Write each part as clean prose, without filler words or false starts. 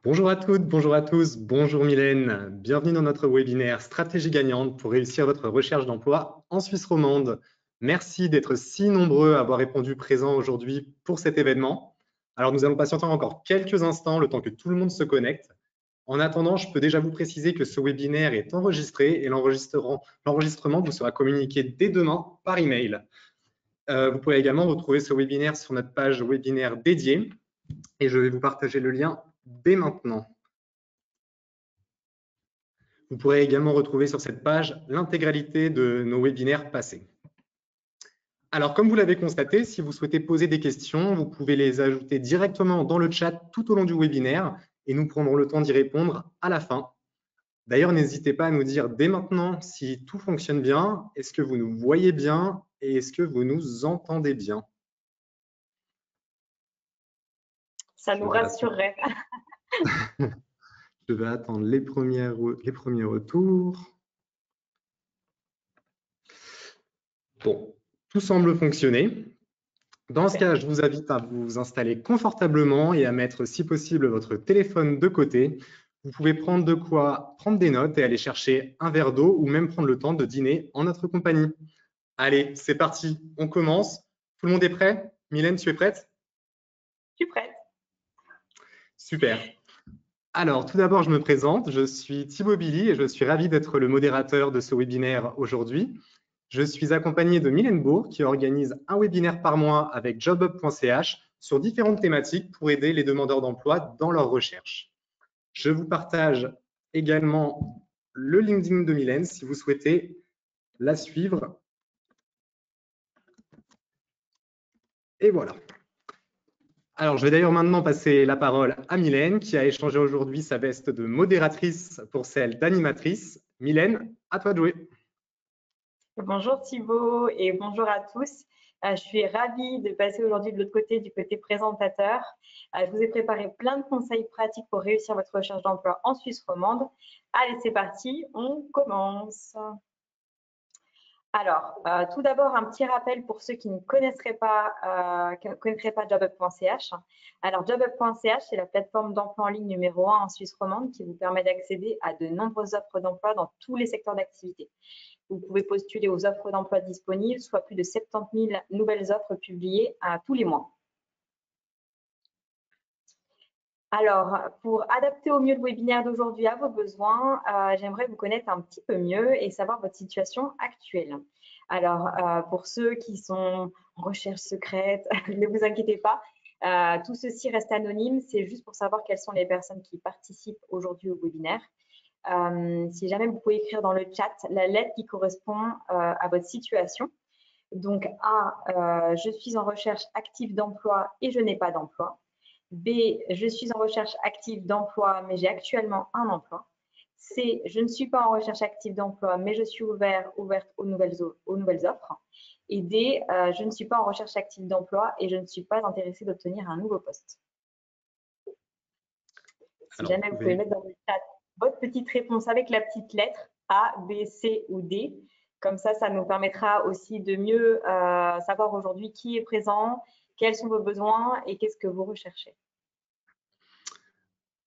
Bonjour à toutes, bonjour à tous, bonjour Mylène. Bienvenue dans notre webinaire Stratégie gagnante pour réussir votre recherche d'emploi en Suisse romande. Merci d'être si nombreux à avoir répondu présent aujourd'hui pour cet événement. Alors nous allons patienter encore quelques instants le temps que tout le monde se connecte. En attendant, je peux déjà vous préciser que ce webinaire est enregistré et l'enregistrement vous sera communiqué dès demain par email. Vous pourrez également retrouver ce webinaire sur notre page webinaire dédiée et je vais vous partager le lien dès maintenant. Vous pourrez également retrouver sur cette page l'intégralité de nos webinaires passés. Alors, comme vous l'avez constaté, si vous souhaitez poser des questions, vous pouvez les ajouter directement dans le chat tout au long du webinaire et nous prendrons le temps d'y répondre à la fin. D'ailleurs, n'hésitez pas à nous dire dès maintenant si tout fonctionne bien, est-ce que vous nous voyez bien et est-ce que vous nous entendez bien? Ça nous rassurerait. Je vais attendre les premiers retours. Bon, tout semble fonctionner. Dans ce cas, je vous invite à vous installer confortablement et à mettre, si possible, votre téléphone de côté. Vous pouvez prendre de quoi prendre des notes et aller chercher un verre d'eau ou même prendre le temps de dîner en notre compagnie. Allez, c'est parti, on commence. Tout le monde est prêt? Mylène, tu es prête? Je suis prête. Super. Alors, tout d'abord, je me présente. Je suis Thibaut Billy et je suis ravi d'être le modérateur de ce webinaire aujourd'hui. Je suis accompagné de Mylène Bourg qui organise un webinaire par mois avec jobup.ch sur différentes thématiques pour aider les demandeurs d'emploi dans leur recherche. Je vous partage également le LinkedIn de Mylène si vous souhaitez la suivre. Et voilà. Alors, je vais d'ailleurs maintenant passer la parole à Mylène qui a échangé aujourd'hui sa veste de modératrice pour celle d'animatrice. Mylène, à toi de jouer. Bonjour Thibaut et bonjour à tous. Je suis ravie de passer aujourd'hui de l'autre côté, du côté présentateur. Je vous ai préparé plein de conseils pratiques pour réussir votre recherche d'emploi en Suisse romande. Allez, c'est parti, on commence. Alors, tout d'abord, un petit rappel pour ceux qui ne connaîtraient pas jobup.ch. Alors, jobup.ch, c'est la plateforme d'emploi en ligne numéro 1 en Suisse romande qui vous permet d'accéder à de nombreuses offres d'emploi dans tous les secteurs d'activité. Vous pouvez postuler aux offres d'emploi disponibles, soit plus de 70 000 nouvelles offres publiées tous les mois. Alors, pour adapter au mieux le webinaire d'aujourd'hui à vos besoins, j'aimerais vous connaître un petit peu mieux et savoir votre situation actuelle. Alors, pour ceux qui sont en recherche secrète, ne vous inquiétez pas, tout ceci reste anonyme. C'est juste pour savoir quelles sont les personnes qui participent aujourd'hui au webinaire. Si jamais vous pouvez écrire dans le chat la lettre qui correspond à votre situation. Donc, A, je suis en recherche active d'emploi et je n'ai pas d'emploi. B, je suis en recherche active d'emploi, mais j'ai actuellement un emploi. C, je ne suis pas en recherche active d'emploi, mais je suis ouverte aux nouvelles offres. Et D, je ne suis pas en recherche active d'emploi et je ne suis pas intéressée d'obtenir un nouveau poste. Si jamais vous pouvez mettre dans le chat votre petite réponse avec la petite lettre A, B, C ou D. Comme ça, ça nous permettra aussi de mieux savoir aujourd'hui qui est présent, quels sont vos besoins et qu'est-ce que vous recherchez.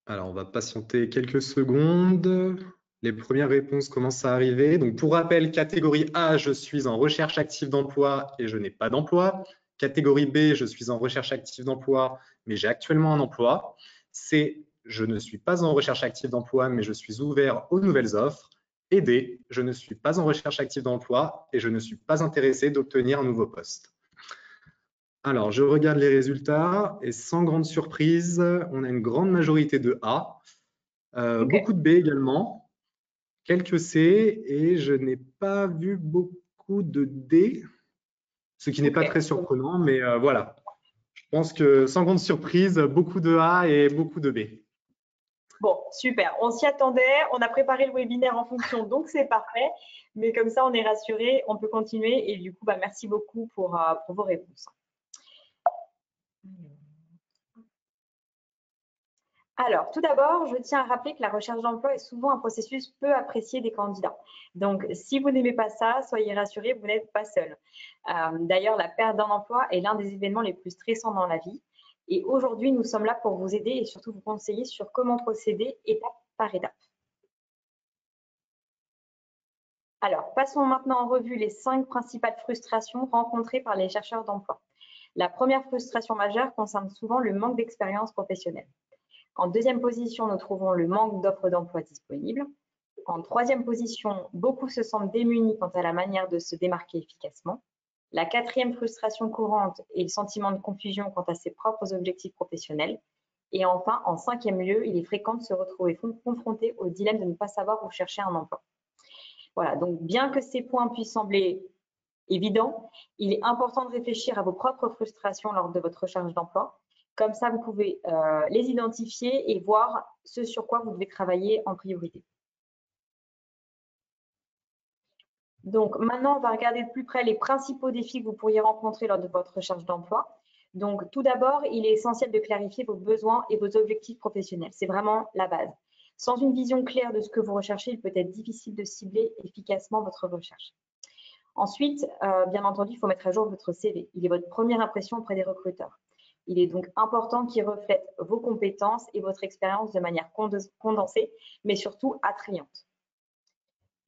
Alors, on va patienter quelques secondes. Les premières réponses commencent à arriver. Donc, pour rappel, catégorie A, je suis en recherche active d'emploi et je n'ai pas d'emploi. Catégorie B, je suis en recherche active d'emploi, mais j'ai actuellement un emploi. C, je ne suis pas en recherche active d'emploi, mais je suis ouvert aux nouvelles offres. Et D, je ne suis pas en recherche active d'emploi et je ne suis pas intéressé d'obtenir un nouveau poste. Alors, je regarde les résultats et sans grande surprise, on a une grande majorité de A, beaucoup de B également, quelques C et je n'ai pas vu beaucoup de D, ce qui n'est pas très surprenant, mais voilà. Je pense que sans grande surprise, beaucoup de A et beaucoup de B. Bon, super. On s'y attendait. On a préparé le webinaire en fonction, donc c'est parfait. Mais comme ça, on est rassuré. On peut continuer. Et du coup, merci beaucoup pour vos réponses. Alors, tout d'abord, je tiens à rappeler que la recherche d'emploi est souvent un processus peu apprécié des candidats. Donc, si vous n'aimez pas ça, soyez rassurés, vous n'êtes pas seul. D'ailleurs, la perte d'un emploi est l'un des événements les plus stressants dans la vie. Et aujourd'hui, nous sommes là pour vous aider et surtout vous conseiller sur comment procéder étape par étape. Alors, passons maintenant en revue les 5 principales frustrations rencontrées par les chercheurs d'emploi. La première frustration majeure concerne souvent le manque d'expérience professionnelle. En deuxième position, nous trouvons le manque d'offres d'emploi disponibles. En troisième position, beaucoup se sentent démunis quant à la manière de se démarquer efficacement. La quatrième frustration courante est le sentiment de confusion quant à ses propres objectifs professionnels. Et enfin, en cinquième lieu, il est fréquent de se retrouver confronté au dilemme de ne pas savoir où chercher un emploi. Voilà, donc bien que ces points puissent sembler évidents, il est important de réfléchir à vos propres frustrations lors de votre recherche d'emploi. Comme ça, vous pouvez les identifier et voir ce sur quoi vous devez travailler en priorité. Donc maintenant, on va regarder de plus près les principaux défis que vous pourriez rencontrer lors de votre recherche d'emploi. Donc tout d'abord, il est essentiel de clarifier vos besoins et vos objectifs professionnels. C'est vraiment la base. Sans une vision claire de ce que vous recherchez, il peut être difficile de cibler efficacement votre recherche. Ensuite, bien entendu, il faut mettre à jour votre CV. Il est votre première impression auprès des recruteurs. Il est donc important qu'il reflète vos compétences et votre expérience de manière condensée, mais surtout attrayante.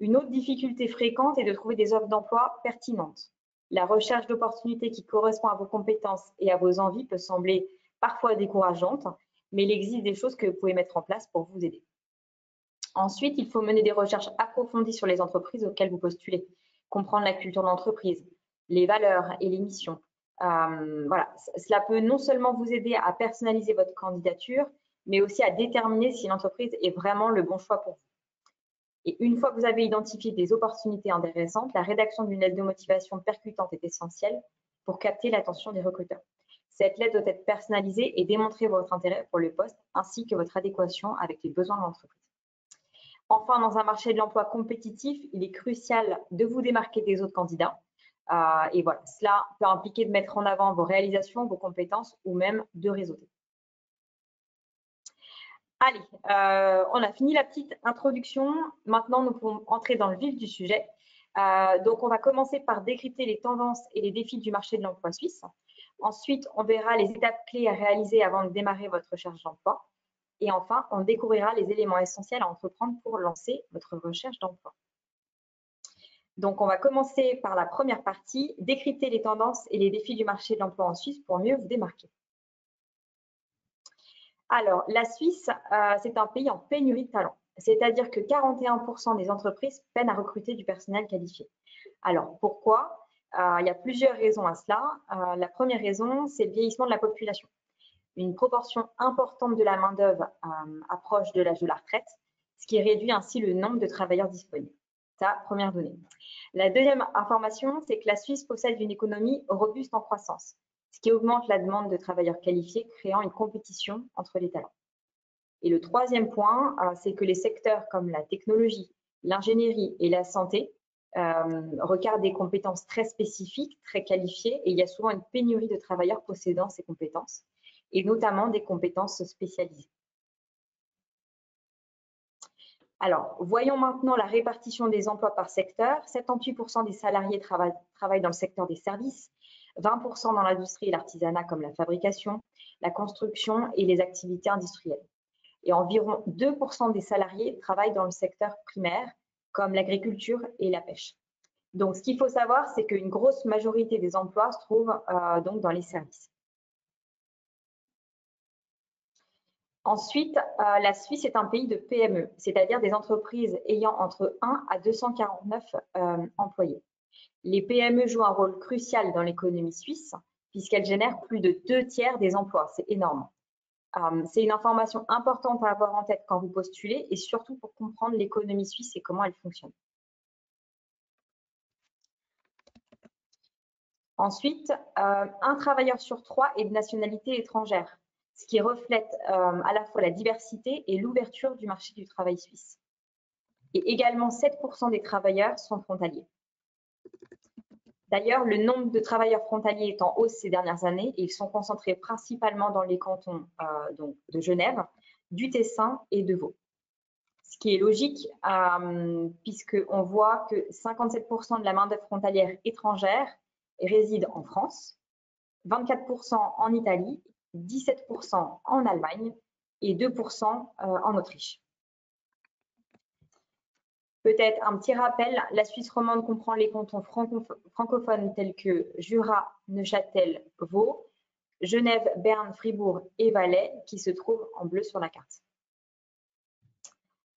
Une autre difficulté fréquente est de trouver des offres d'emploi pertinentes. La recherche d'opportunités qui correspondent à vos compétences et à vos envies peut sembler parfois décourageante, mais il existe des choses que vous pouvez mettre en place pour vous aider. Ensuite, il faut mener des recherches approfondies sur les entreprises auxquelles vous postulez, comprendre la culture d'entreprise, les valeurs et les missions. Voilà, cela peut non seulement vous aider à personnaliser votre candidature, mais aussi à déterminer si l'entreprise est vraiment le bon choix pour vous. Et une fois que vous avez identifié des opportunités intéressantes, la rédaction d'une lettre de motivation percutante est essentielle pour capter l'attention des recruteurs. Cette lettre doit être personnalisée et démontrer votre intérêt pour le poste ainsi que votre adéquation avec les besoins de l'entreprise. Enfin, dans un marché de l'emploi compétitif, il est crucial de vous démarquer des autres candidats. Et voilà, cela peut impliquer de mettre en avant vos réalisations, vos compétences ou même de réseauter. Allez, on a fini la petite introduction. Maintenant, nous pouvons entrer dans le vif du sujet. Donc, on va commencer par décrypter les tendances et les défis du marché de l'emploi suisse. Ensuite, on verra les étapes clés à réaliser avant de démarrer votre recherche d'emploi. Et enfin, on découvrira les éléments essentiels à entreprendre pour lancer votre recherche d'emploi. Donc, on va commencer par la première partie, décrypter les tendances et les défis du marché de l'emploi en Suisse pour mieux vous démarquer. Alors, la Suisse, c'est un pays en pénurie de talents, c'est-à-dire que 41% des entreprises peinent à recruter du personnel qualifié. Alors, pourquoi? Il y a plusieurs raisons à cela. La première raison, c'est le vieillissement de la population. Une proportion importante de la main-d'œuvre approche de l'âge de la retraite, ce qui réduit ainsi le nombre de travailleurs disponibles. Ça, première donnée. La deuxième information, c'est que la Suisse possède une économie robuste en croissance, ce qui augmente la demande de travailleurs qualifiés, créant une compétition entre les talents. Et le troisième point, c'est que les secteurs comme la technologie, l'ingénierie et la santé requièrent des compétences très spécifiques, très qualifiées, et il y a souvent une pénurie de travailleurs possédant ces compétences, et notamment des compétences spécialisées. Alors, voyons maintenant la répartition des emplois par secteur. 78% des salariés travaillent dans le secteur des services, 20% dans l'industrie et l'artisanat comme la fabrication, la construction et les activités industrielles. Et environ 2% des salariés travaillent dans le secteur primaire comme l'agriculture et la pêche. Donc, ce qu'il faut savoir, c'est qu'une grosse majorité des emplois se trouvent donc dans les services. Ensuite, la Suisse est un pays de PME, c'est-à-dire des entreprises ayant entre 1 à 249 employés. Les PME jouent un rôle crucial dans l'économie suisse puisqu'elles génèrent plus de 2/3 des emplois. C'est énorme. C'est une information importante à avoir en tête quand vous postulez et surtout pour comprendre l'économie suisse et comment elle fonctionne. Ensuite, un travailleur sur 3 est de nationalité étrangère, ce qui reflète à la fois la diversité et l'ouverture du marché du travail suisse. Et également, 7% des travailleurs sont frontaliers. D'ailleurs, le nombre de travailleurs frontaliers est en hausse ces dernières années et ils sont concentrés principalement dans les cantons donc de Genève, du Tessin et de Vaud. Ce qui est logique puisqu'on voit que 57% de la main-d'œuvre frontalière étrangère réside en France, 24% en Italie 17% en Allemagne et 2% en Autriche. Peut-être un petit rappel, la Suisse romande comprend les cantons francophones tels que Jura, Neuchâtel, Vaud, Genève, Berne, Fribourg et Valais qui se trouvent en bleu sur la carte.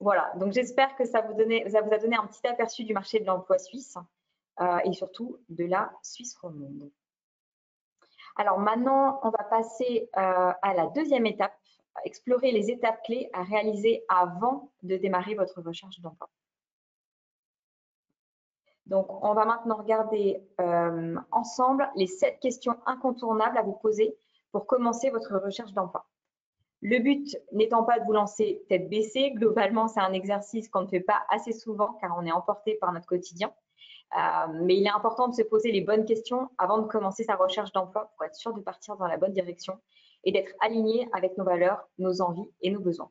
Voilà, donc j'espère que ça vous a donné un petit aperçu du marché de l'emploi suisse et surtout de la Suisse romande. Alors maintenant, on va passer à la deuxième étape, explorer les étapes clés à réaliser avant de démarrer votre recherche d'emploi. Donc, on va maintenant regarder ensemble les 7 questions incontournables à vous poser pour commencer votre recherche d'emploi. Le but n'étant pas de vous lancer tête baissée, globalement, c'est un exercice qu'on ne fait pas assez souvent car on est emporté par notre quotidien. Mais il est important de se poser les bonnes questions avant de commencer sa recherche d'emploi pour être sûr de partir dans la bonne direction et d'être aligné avec nos valeurs, nos envies et nos besoins.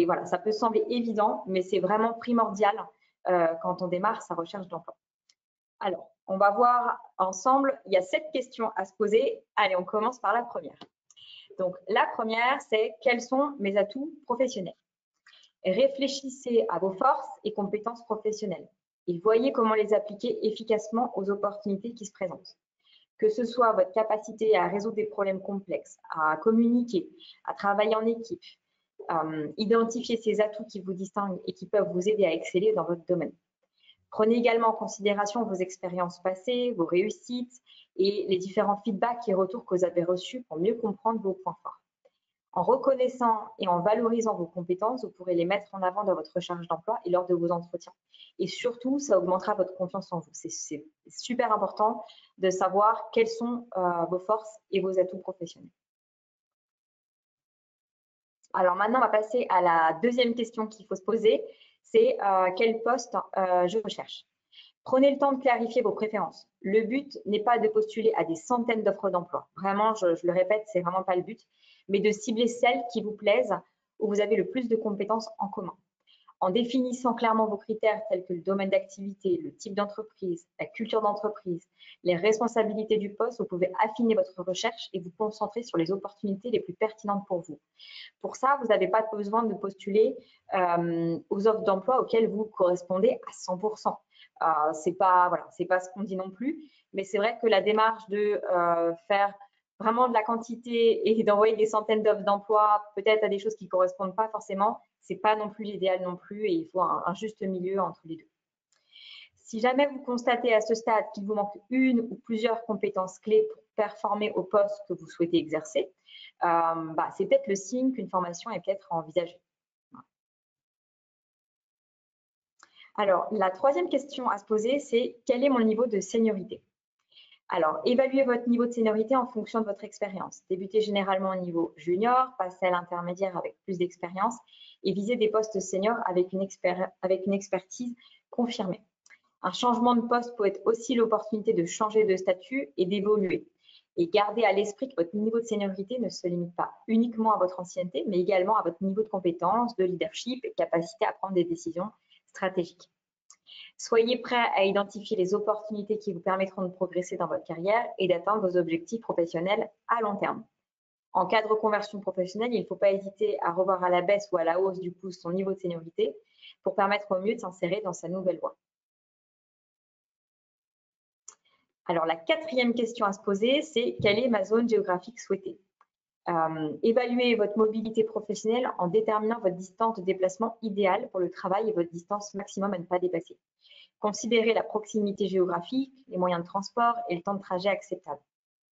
Voilà, ça peut sembler évident, mais c'est vraiment primordial quand on démarre sa recherche d'emploi. Alors, on va voir ensemble, il y a 7 questions à se poser. Allez, on commence par la première. Donc, la première, c'est quels sont mes atouts professionnels? Réfléchissez à vos forces et compétences professionnelles et voyez comment les appliquer efficacement aux opportunités qui se présentent. Que ce soit votre capacité à résoudre des problèmes complexes, à communiquer, à travailler en équipe, identifier ces atouts qui vous distinguent et qui peuvent vous aider à exceller dans votre domaine. Prenez également en considération vos expériences passées, vos réussites et les différents feedbacks et retours que vous avez reçus pour mieux comprendre vos points forts. En reconnaissant et en valorisant vos compétences, vous pourrez les mettre en avant dans votre recherche d'emploi et lors de vos entretiens. Et surtout, ça augmentera votre confiance en vous. C'est super important de savoir quelles sont vos forces et vos atouts professionnels. Alors maintenant, on va passer à la deuxième question qu'il faut se poser, c'est quel poste je recherche. Prenez le temps de clarifier vos préférences. Le but n'est pas de postuler à des centaines d'offres d'emploi. Vraiment, je le répète, c'est vraiment pas le but, mais de cibler celles qui vous plaisent, où vous avez le plus de compétences en commun. En définissant clairement vos critères tels que le domaine d'activité, le type d'entreprise, la culture d'entreprise, les responsabilités du poste, vous pouvez affiner votre recherche et vous concentrer sur les opportunités les plus pertinentes pour vous. Pour ça, vous n'avez pas besoin de postuler aux offres d'emploi auxquelles vous correspondez à 100%. C'est pas ce qu'on dit non plus, mais c'est vrai que la démarche de faire vraiment de la quantité et d'envoyer des centaines d'offres d'emploi, peut-être à des choses qui ne correspondent pas forcément, c'est pas non plus l'idéal non plus et il faut un juste milieu entre les deux. Si jamais vous constatez à ce stade qu'il vous manque une ou plusieurs compétences clés pour performer au poste que vous souhaitez exercer, c'est peut-être le signe qu'une formation est peut-être envisagée. Alors, la troisième question à se poser, c'est quel est mon niveau de seniorité? Alors, évaluez votre niveau de seniorité en fonction de votre expérience. Débutez généralement au niveau junior, passez à l'intermédiaire avec plus d'expérience et visez des postes seniors avec une expertise confirmée. Un changement de poste peut être aussi l'opportunité de changer de statut et d'évoluer. Et gardez à l'esprit que votre niveau de seniorité ne se limite pas uniquement à votre ancienneté, mais également à votre niveau de compétence, de leadership et capacité à prendre des décisions stratégiques. Soyez prêt à identifier les opportunités qui vous permettront de progresser dans votre carrière et d'atteindre vos objectifs professionnels à long terme. En cas de reconversion professionnelle, il ne faut pas hésiter à revoir à la baisse ou à la hausse du coup son niveau de seniorité pour permettre au mieux de s'insérer dans sa nouvelle voie. Alors, la quatrième question à se poser, c'est quelle est ma zone géographique souhaitée? Évaluez votre mobilité professionnelle en déterminant votre distance de déplacement idéale pour le travail et votre distance maximum à ne pas dépasser. Considérez la proximité géographique, les moyens de transport et le temps de trajet acceptable.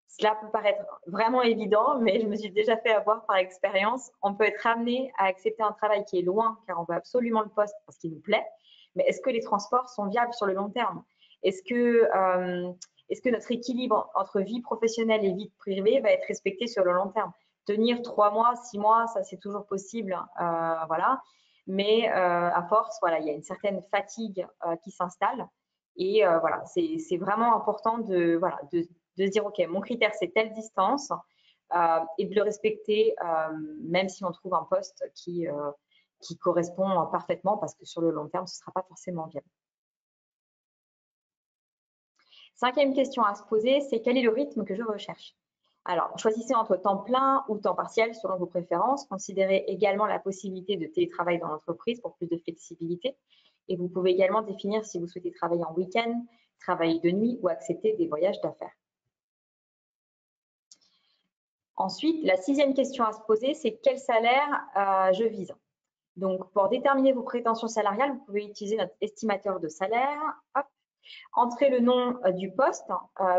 Cela peut paraître vraiment évident, mais je me suis déjà fait avoir par expérience. On peut être amené à accepter un travail qui est loin car on veut absolument le poste parce qu'il nous plaît, mais est-ce que les transports sont viables sur le long terme? Est-ce que notre équilibre entre vie professionnelle et vie privée va être respecté sur le long terme? Tenir 3 mois, 6 mois, ça c'est toujours possible, voilà. Mais à force, voilà, il y a une certaine fatigue qui s'installe. Et voilà, c'est vraiment important de se dire, OK, mon critère, c'est telle distance et de le respecter, même si on trouve un poste qui correspond parfaitement, parce que sur le long terme, ce ne sera pas forcément viable. Cinquième question à se poser, c'est quel est le rythme que je recherche? Alors, choisissez entre temps plein ou temps partiel selon vos préférences. Considérez également la possibilité de télétravail dans l'entreprise pour plus de flexibilité. Et vous pouvez également définir si vous souhaitez travailler en week-end, travailler de nuit ou accepter des voyages d'affaires. Ensuite, la 6e question à se poser, c'est quel salaire je vise. Donc, pour déterminer vos prétentions salariales, vous pouvez utiliser notre estimateur de salaire. Hop. Entrez le nom du poste,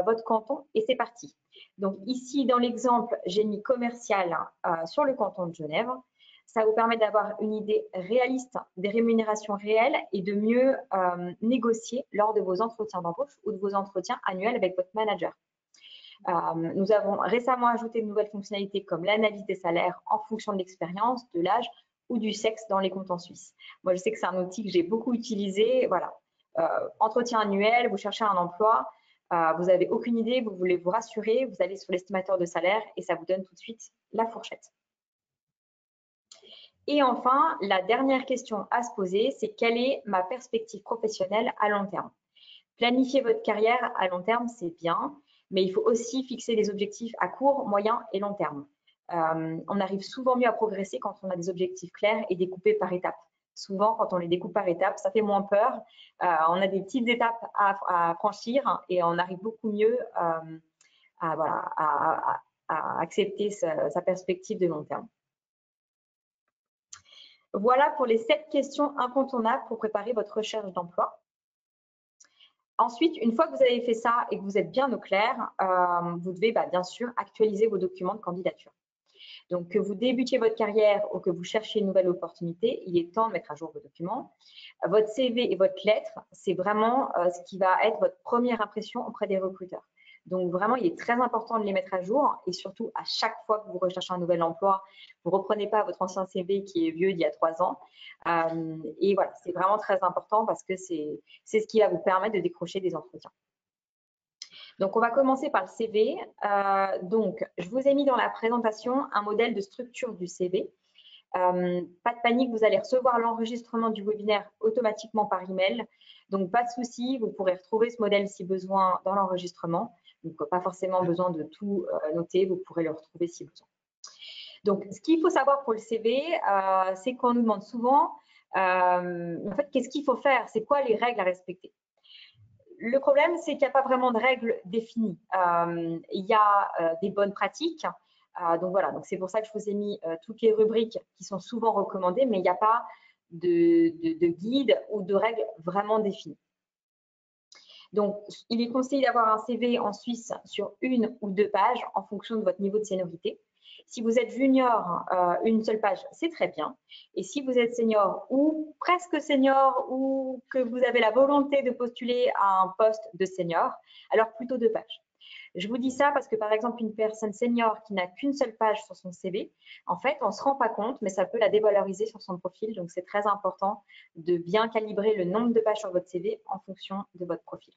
votre canton et c'est parti. Donc ici, dans l'exemple, j'ai mis commercial sur le canton de Genève. Ça vous permet d'avoir une idée réaliste des rémunérations réelles et de mieux négocier lors de vos entretiens d'embauche ou de vos entretiens annuels avec votre manager. Nous avons récemment ajouté de nouvelles fonctionnalités comme l'analyse des salaires en fonction de l'expérience, de l'âge ou du sexe dans les comptes en Suisse. Moi, je sais que c'est un outil que j'ai beaucoup utilisé. Voilà. Entretien annuel, vous cherchez un emploi, vous n'avez aucune idée, vous voulez vous rassurer, vous allez sur l'estimateur de salaire et ça vous donne tout de suite la fourchette. Et enfin, la dernière question à se poser, c'est quelle est ma perspective professionnelle à long terme? Planifier votre carrière à long terme, c'est bien, mais il faut aussi fixer des objectifs à court, moyen et long terme. On arrive souvent mieux à progresser quand on a des objectifs clairs et découpés par étapes. Souvent, quand on les découpe par étapes, ça fait moins peur. On a des petites étapes à franchir et on arrive beaucoup mieux à accepter sa perspective de long terme. Voilà pour les 7 questions incontournables pour préparer votre recherche d'emploi. Ensuite, une fois que vous avez fait ça et que vous êtes bien au clair, vous devez bien sûr actualiser vos documents de candidature. Donc, que vous débutiez votre carrière ou que vous cherchiez une nouvelle opportunité, il est temps de mettre à jour vos documents. Votre CV et votre lettre, c'est vraiment ce qui va être votre première impression auprès des recruteurs. Donc, vraiment, il est très important de les mettre à jour et surtout, à chaque fois que vous recherchez un nouvel emploi, vous ne reprenez pas votre ancien CV qui est vieux d'il y a 3 ans. Et voilà, c'est vraiment très important parce que c'est ce qui va vous permettre de décrocher des entretiens. Donc, on va commencer par le CV. Donc, je vous ai mis dans la présentation un modèle de structure du CV. Pas de panique, vous allez recevoir l'enregistrement du webinaire automatiquement par email. Donc, pas de souci, vous pourrez retrouver ce modèle si besoin dans l'enregistrement. Donc, pas forcément besoin de tout noter, vous pourrez le retrouver si besoin. Donc, ce qu'il faut savoir pour le CV, c'est qu'on nous demande souvent, en fait, qu'est-ce qu'il faut faire? C'est quoi les règles à respecter? Le problème, c'est qu'il n'y a pas vraiment de règles définies. Il y a des bonnes pratiques. Donc voilà, donc c'est pour ça que je vous ai mis toutes les rubriques qui sont souvent recommandées, mais il n'y a pas de guide ou de règles vraiment définies. Donc, il est conseillé d'avoir un CV en Suisse sur 1 ou 2 pages en fonction de votre niveau de seniorité. Si vous êtes junior, une seule page, c'est très bien. Et si vous êtes senior ou presque senior ou que vous avez la volonté de postuler à un poste de senior, alors plutôt 2 pages. Je vous dis ça parce que, par exemple, une personne senior qui n'a qu'une seule page sur son CV, en fait, on ne se rend pas compte, mais ça peut la dévaloriser sur son profil. Donc, c'est très important de bien calibrer le nombre de pages sur votre CV en fonction de votre profil.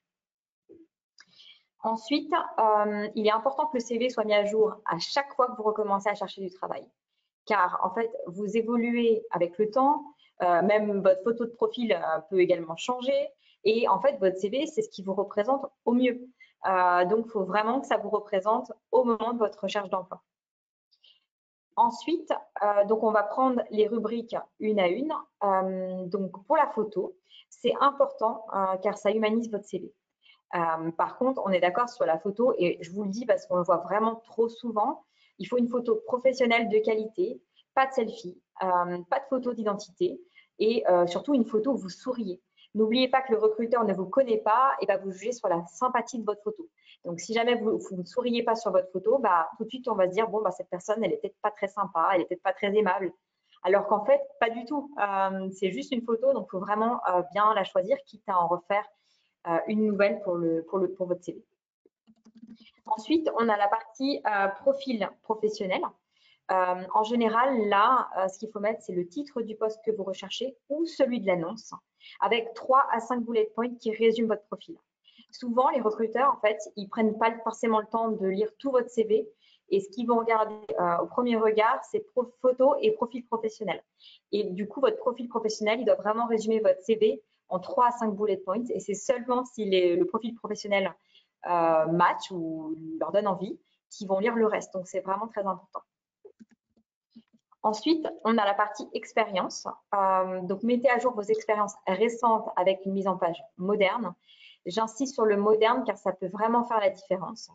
Ensuite, il est important que le CV soit mis à jour à chaque fois que vous recommencez à chercher du travail. Car, en fait, vous évoluez avec le temps, même votre photo de profil peut également changer. Et en fait, votre CV, c'est ce qui vous représente au mieux. Donc, il faut vraiment que ça vous représente au moment de votre recherche d'emploi. Ensuite, donc on va prendre les rubriques une à une. Donc, pour la photo, c'est important car ça humanise votre CV. Par contre, on est d'accord sur la photo et je vous le dis parce qu'on le voit vraiment trop souvent. Il faut une photo professionnelle de qualité, pas de selfie, pas de photo d'identité et surtout une photo où vous souriez. N'oubliez pas que le recruteur ne vous connaît pas et va vous juger sur la sympathie de votre photo. Donc, si jamais vous ne souriez pas sur votre photo, tout de suite, on va se dire, bon, cette personne, elle n'est peut-être pas très sympa, elle n'est peut-être pas très aimable. Alors qu'en fait, pas du tout. C'est juste une photo, donc il faut vraiment bien la choisir, quitte à en refaire une nouvelle pour votre CV. Ensuite, on a la partie profil professionnel. En général, là, ce qu'il faut mettre, c'est le titre du poste que vous recherchez ou celui de l'annonce, avec 3 à 5 bullet points qui résument votre profil. Souvent, les recruteurs, en fait, ils ne prennent pas forcément le temps de lire tout votre CV et ce qu'ils vont regarder au premier regard, c'est photo et profil professionnel. Et du coup, votre profil professionnel, il doit vraiment résumer votre CV en 3 à 5 bullet points et c'est seulement si le profil professionnel match ou leur donne envie qui vont lire le reste. Donc, c'est vraiment très important. Ensuite, on a la partie expérience. Donc, mettez à jour vos expériences récentes avec une mise en page moderne. J'insiste sur le moderne car ça peut vraiment faire la différence.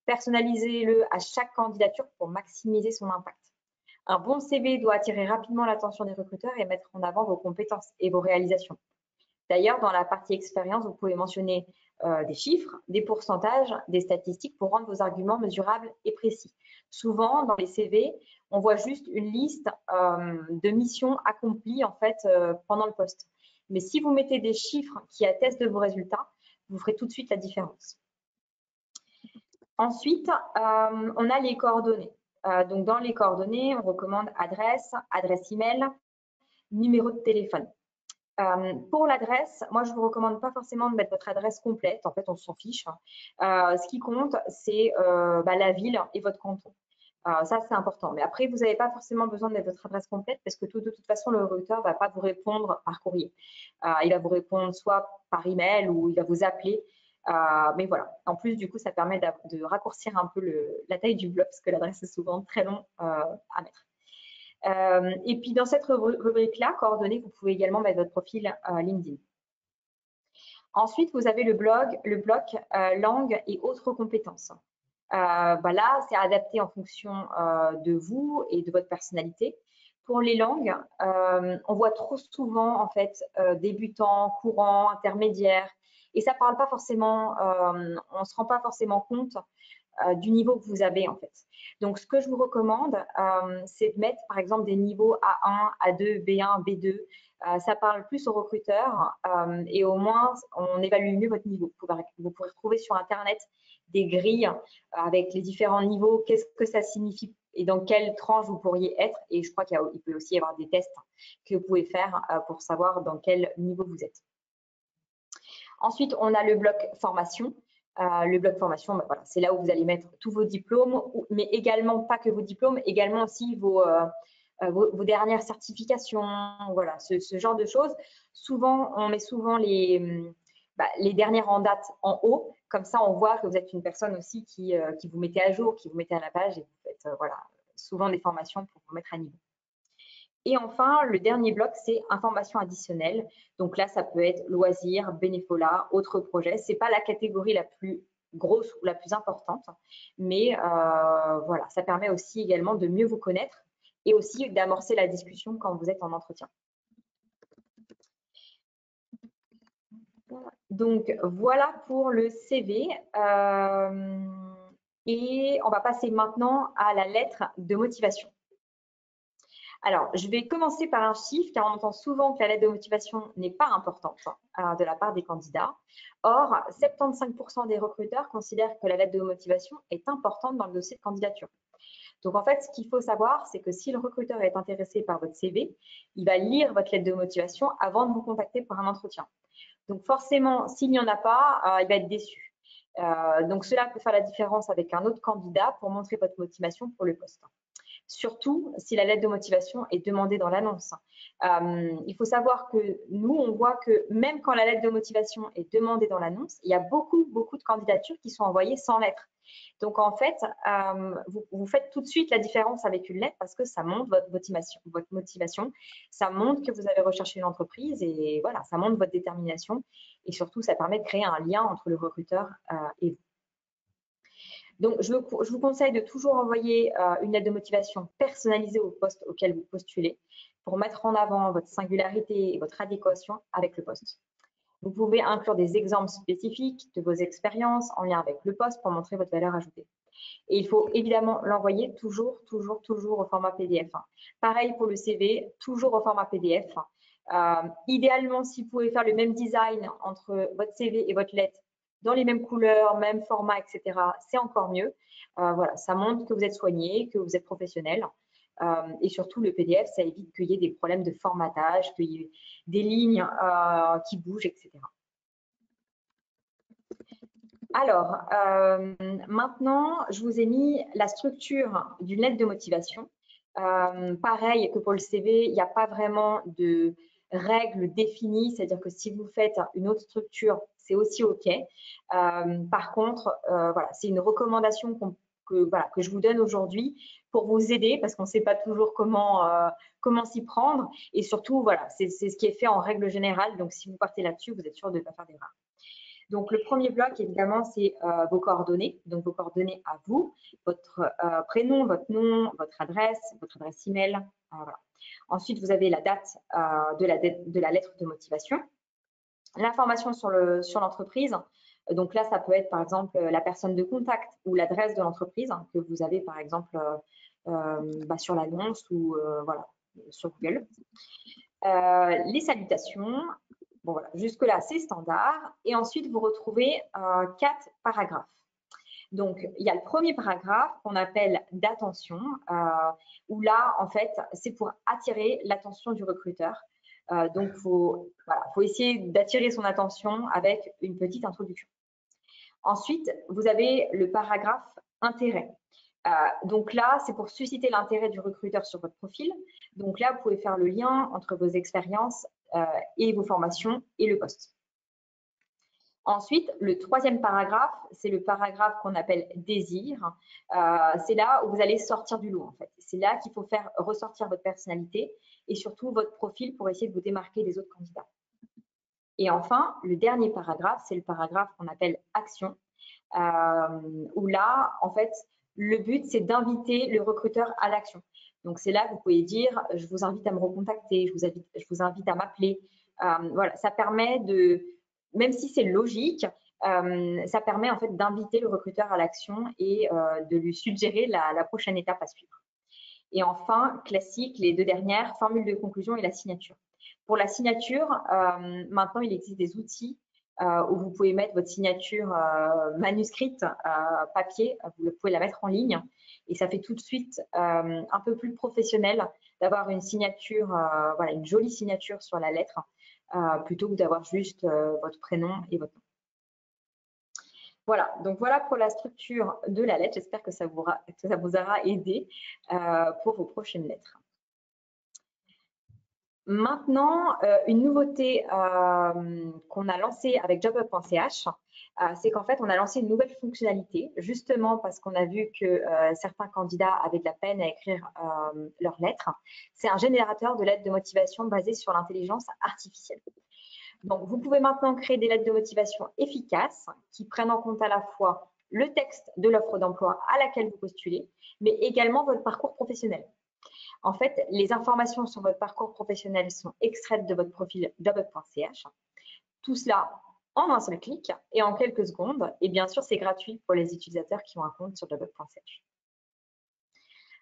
Personnalisez-le à chaque candidature pour maximiser son impact. Un bon CV doit attirer rapidement l'attention des recruteurs et mettre en avant vos compétences et vos réalisations. D'ailleurs, dans la partie expérience, vous pouvez mentionner des chiffres, des pourcentages, des statistiques pour rendre vos arguments mesurables et précis. Souvent, dans les CV, on voit juste une liste de missions accomplies en fait pendant le poste. Mais si vous mettez des chiffres qui attestent de vos résultats, vous ferez tout de suite la différence. Ensuite, on a les coordonnées. Donc, dans les coordonnées, on recommande adresse email, numéro de téléphone. Pour l'adresse, moi, je ne vous recommande pas forcément de mettre votre adresse complète. En fait, on s'en fiche. Ce qui compte, c'est la ville et votre canton. Ça, c'est important. Mais après, vous n'avez pas forcément besoin de mettre votre adresse complète parce que de toute façon, le recruteur ne va pas vous répondre par courrier. Il va vous répondre soit par email ou il va vous appeler. Mais voilà. En plus, du coup, ça permet de raccourcir un peu la taille du bloc parce que l'adresse est souvent très long à mettre. Et puis, dans cette rubrique-là, coordonnées, vous pouvez également mettre votre profil LinkedIn. Ensuite, vous avez le bloc langue et autres compétences. Là, c'est adapté en fonction de vous et de votre personnalité. Pour les langues, on voit trop souvent en fait débutant, courant, intermédiaire, et ça parle pas forcément, on se rend pas forcément compte du niveau que vous avez en fait. Donc, ce que je vous recommande, c'est de mettre par exemple des niveaux A1, A2, B1, B2. Ça parle plus aux recruteurs et au moins, on évalue mieux votre niveau. Vous pourrez retrouver sur Internet des grilles avec les différents niveaux, qu'est-ce que ça signifie et dans quelle tranche vous pourriez être. Et je crois qu'il peut aussi y avoir des tests que vous pouvez faire pour savoir dans quel niveau vous êtes. Ensuite, on a le bloc formation. Le bloc formation, voilà, c'est là où vous allez mettre tous vos diplômes, mais également pas que vos diplômes, également aussi vos dernières certifications, voilà, ce genre de choses. Souvent, on met souvent les dernières en date en haut, comme ça on voit que vous êtes une personne aussi qui vous mettez à jour, qui vous mettez à la page et vous faites voilà, souvent des formations pour vous mettre à niveau. Et enfin, le dernier bloc, c'est informations additionnelles. Donc là, ça peut être loisirs, bénévolat, autres projets. Ce n'est pas la catégorie la plus grosse ou la plus importante, mais voilà, ça permet aussi également de mieux vous connaître et aussi d'amorcer la discussion quand vous êtes en entretien. Donc, voilà pour le CV. Et on va passer maintenant à la lettre de motivation. Alors, je vais commencer par un chiffre, car on entend souvent que la lettre de motivation n'est pas importante de la part des candidats. Or, 75% des recruteurs considèrent que la lettre de motivation est importante dans le dossier de candidature. Donc, en fait, ce qu'il faut savoir, c'est que si le recruteur est intéressé par votre CV, il va lire votre lettre de motivation avant de vous contacter pour un entretien. Donc, forcément, s'il n'y en a pas, il va être déçu. Donc, cela peut faire la différence avec un autre candidat pour montrer votre motivation pour le poste. Surtout si la lettre de motivation est demandée dans l'annonce. Il faut savoir que nous, on voit que même quand la lettre de motivation est demandée dans l'annonce, il y a beaucoup de candidatures qui sont envoyées sans lettre. Donc, en fait, vous faites tout de suite la différence avec une lettre parce que ça montre votre motivation, ça montre que vous avez recherché une entreprise et voilà, ça montre votre détermination et surtout, ça permet de créer un lien entre le recruteur et vous. Donc, je vous conseille de toujours envoyer une lettre de motivation personnalisée au poste auquel vous postulez pour mettre en avant votre singularité et votre adéquation avec le poste. Vous pouvez inclure des exemples spécifiques de vos expériences en lien avec le poste pour montrer votre valeur ajoutée. Et il faut évidemment l'envoyer toujours au format PDF. Pareil pour le CV, toujours au format PDF. Idéalement, si vous pouvez faire le même design entre votre CV et votre lettre, dans les mêmes couleurs, même format, etc., c'est encore mieux. Voilà, ça montre que vous êtes soigné, que vous êtes professionnel. Et surtout, le PDF, ça évite qu'il y ait des problèmes de formatage, qu'il y ait des lignes qui bougent, etc. Alors, maintenant, je vous ai mis la structure d'une lettre de motivation. Pareil que pour le CV, il n'y a pas vraiment de règles définies, c'est-à-dire que si vous faites une autre structure, c'est aussi OK. Par contre, voilà, c'est une recommandation voilà, que je vous donne aujourd'hui pour vous aider parce qu'on ne sait pas toujours comment s'y prendre. Et surtout, voilà, c'est ce qui est fait en règle générale. Donc, si vous partez là-dessus, vous êtes sûr de ne pas faire d'erreur. Donc, le premier bloc, évidemment, c'est vos coordonnées. Donc, vos coordonnées à vous, votre prénom, votre nom, votre adresse email. Voilà. Ensuite, vous avez la date de la lettre de motivation. L'information sur l'entreprise. Donc là, ça peut être par exemple la personne de contact ou l'adresse de l'entreprise que vous avez par exemple sur l'annonce ou voilà, sur Google. Les salutations. Bon, voilà, jusque-là, c'est standard. Et ensuite, vous retrouvez 4 paragraphes. Donc, il y a le premier paragraphe qu'on appelle d'attention, où là, en fait, c'est pour attirer l'attention du recruteur. Donc, faut essayer d'attirer son attention avec une petite introduction. Ensuite, vous avez le paragraphe intérêt. Donc là, c'est pour susciter l'intérêt du recruteur sur votre profil. Donc là, vous pouvez faire le lien entre vos expériences et vos formations et le poste. Ensuite, le troisième paragraphe, c'est le paragraphe qu'on appelle désir. C'est là où vous allez sortir du lot, en fait. C'est là qu'il faut faire ressortir votre personnalité et surtout votre profil pour essayer de vous démarquer des autres candidats. Et enfin, le dernier paragraphe, c'est le paragraphe qu'on appelle action, où là, en fait, le but, c'est d'inviter le recruteur à l'action. Donc, c'est là que vous pouvez dire, je vous invite à me recontacter, je vous invite à m'appeler. Voilà, ça permet de, même si c'est logique, ça permet en fait d'inviter le recruteur à l'action et de lui suggérer la prochaine étape à suivre. Et enfin, classique, les 2 dernières, formule de conclusion et la signature. Pour la signature, maintenant, il existe des outils où vous pouvez mettre votre signature manuscrite, papier, vous pouvez la mettre en ligne et ça fait tout de suite un peu plus professionnel d'avoir une signature, voilà, une jolie signature sur la lettre plutôt que d'avoir juste votre prénom et votre nom. Voilà, donc voilà pour la structure de la lettre. J'espère que ça vous aura aidé pour vos prochaines lettres. Maintenant, une nouveauté qu'on a lancée avec jobup.ch, c'est qu'en fait, on a lancé une nouvelle fonctionnalité, justement parce qu'on a vu que certains candidats avaient de la peine à écrire leurs lettres. C'est un générateur de lettres de motivation basé sur l'intelligence artificielle. Donc, vous pouvez maintenant créer des lettres de motivation efficaces qui prennent en compte à la fois le texte de l'offre d'emploi à laquelle vous postulez, mais également votre parcours professionnel. En fait, les informations sur votre parcours professionnel sont extraites de votre profil jobup.ch. Tout cela en un seul clic et en quelques secondes. Et bien sûr, c'est gratuit pour les utilisateurs qui ont un compte sur jobup.ch.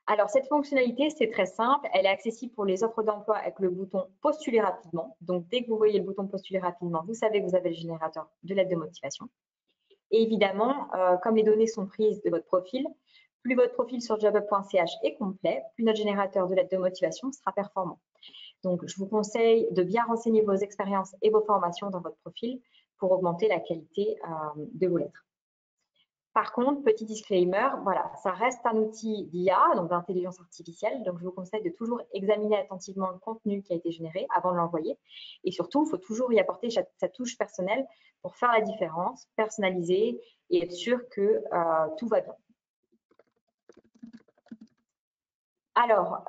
Alors, cette fonctionnalité, c'est très simple. Elle est accessible pour les offres d'emploi avec le bouton « Postuler rapidement ». Donc, dès que vous voyez le bouton « Postuler rapidement », vous savez que vous avez le générateur de lettres de motivation. Et évidemment, comme les données sont prises de votre profil, plus votre profil sur jobup.ch est complet, plus notre générateur de lettres de motivation sera performant. Donc, je vous conseille de bien renseigner vos expériences et vos formations dans votre profil pour augmenter la qualité de vos lettres. Par contre, petit disclaimer, voilà, ça reste un outil d'IA, donc d'intelligence artificielle. Donc, je vous conseille de toujours examiner attentivement le contenu qui a été généré avant de l'envoyer. Et surtout, il faut toujours y apporter sa touche personnelle pour faire la différence, personnaliser et être sûr que tout va bien. Alors,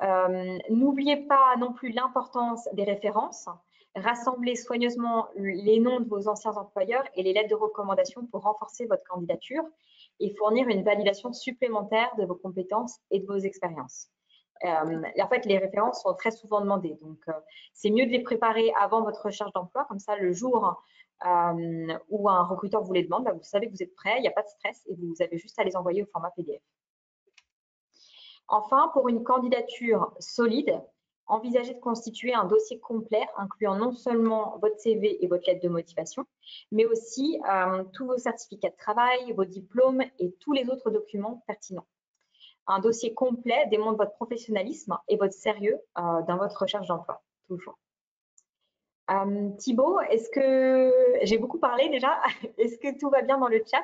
n'oubliez pas non plus l'importance des références. Rassemblez soigneusement les noms de vos anciens employeurs et les lettres de recommandation pour renforcer votre candidature et fournir une validation supplémentaire de vos compétences et de vos expériences. En fait, les références sont très souvent demandées, donc c'est mieux de les préparer avant votre recherche d'emploi, comme ça le jour où un recruteur vous les demande, vous savez que vous êtes prêt, il n'y a pas de stress et vous avez juste à les envoyer au format PDF. Enfin, pour une candidature solide, envisagez de constituer un dossier complet incluant non seulement votre CV et votre lettre de motivation, mais aussi tous vos certificats de travail, vos diplômes et tous les autres documents pertinents. Un dossier complet démontre votre professionnalisme et votre sérieux dans votre recherche d'emploi, toujours. Thibaut, est-ce que j'ai beaucoup parlé déjà? Est-ce que tout va bien dans le chat?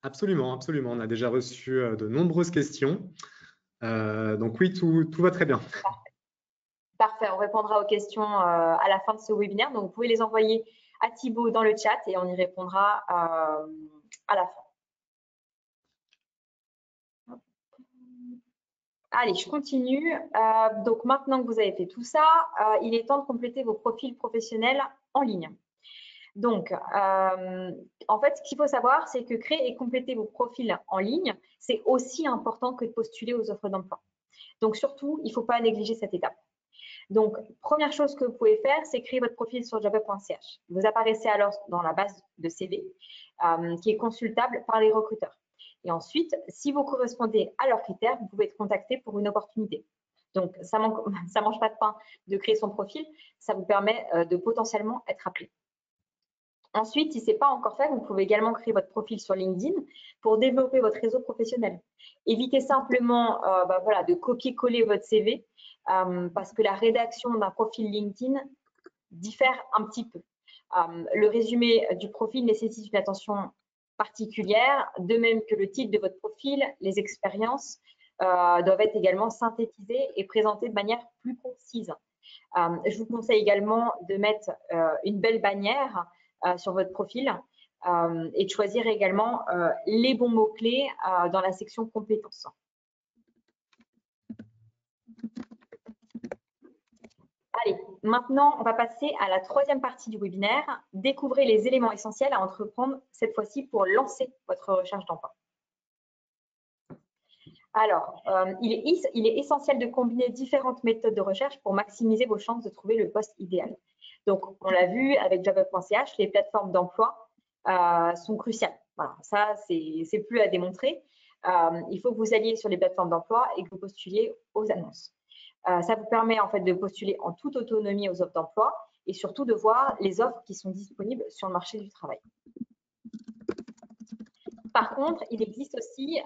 Absolument, absolument. On a déjà reçu de nombreuses questions. Donc oui, tout va très bien. Parfait, on répondra aux questions à la fin de ce webinaire. Donc, vous pouvez les envoyer à Thibaut dans le chat et on y répondra à la fin. Allez, je continue. Donc, maintenant que vous avez fait tout ça, il est temps de compléter vos profils professionnels en ligne. Donc, en fait, ce qu'il faut savoir, c'est que créer et compléter vos profils en ligne, c'est aussi important que de postuler aux offres d'emploi. Donc, surtout, il ne faut pas négliger cette étape. Donc, première chose que vous pouvez faire, c'est créer votre profil sur jobup.ch. Vous apparaissez alors dans la base de CV qui est consultable par les recruteurs. Et ensuite, si vous correspondez à leurs critères, vous pouvez être contacté pour une opportunité. Donc, ça ne mange pas de pain de créer son profil, ça vous permet de potentiellement être appelé. Ensuite, si ce n'est pas encore fait, vous pouvez également créer votre profil sur LinkedIn pour développer votre réseau professionnel. Évitez simplement voilà, de copier-coller votre CV parce que la rédaction d'un profil LinkedIn diffère un petit peu. Le résumé du profil nécessite une attention particulière, de même que le titre de votre profil, les expériences doivent être également synthétisées et présentées de manière plus concise. Je vous conseille également de mettre une belle bannière sur votre profil et de choisir également les bons mots-clés dans la section compétences. Allez, maintenant, on va passer à la troisième partie du webinaire. Découvrez les éléments essentiels à entreprendre cette fois-ci pour lancer votre recherche d'emploi. Alors, il est essentiel de combiner différentes méthodes de recherche pour maximiser vos chances de trouver le poste idéal. Donc, on l'a vu avec jobup.ch, les plateformes d'emploi sont cruciales. Voilà, ça, c'est plus à démontrer. Il faut que vous alliez sur les plateformes d'emploi et que vous postuliez aux annonces. Ça vous permet en fait de postuler en toute autonomie aux offres d'emploi et surtout de voir les offres qui sont disponibles sur le marché du travail. Par contre, il existe aussi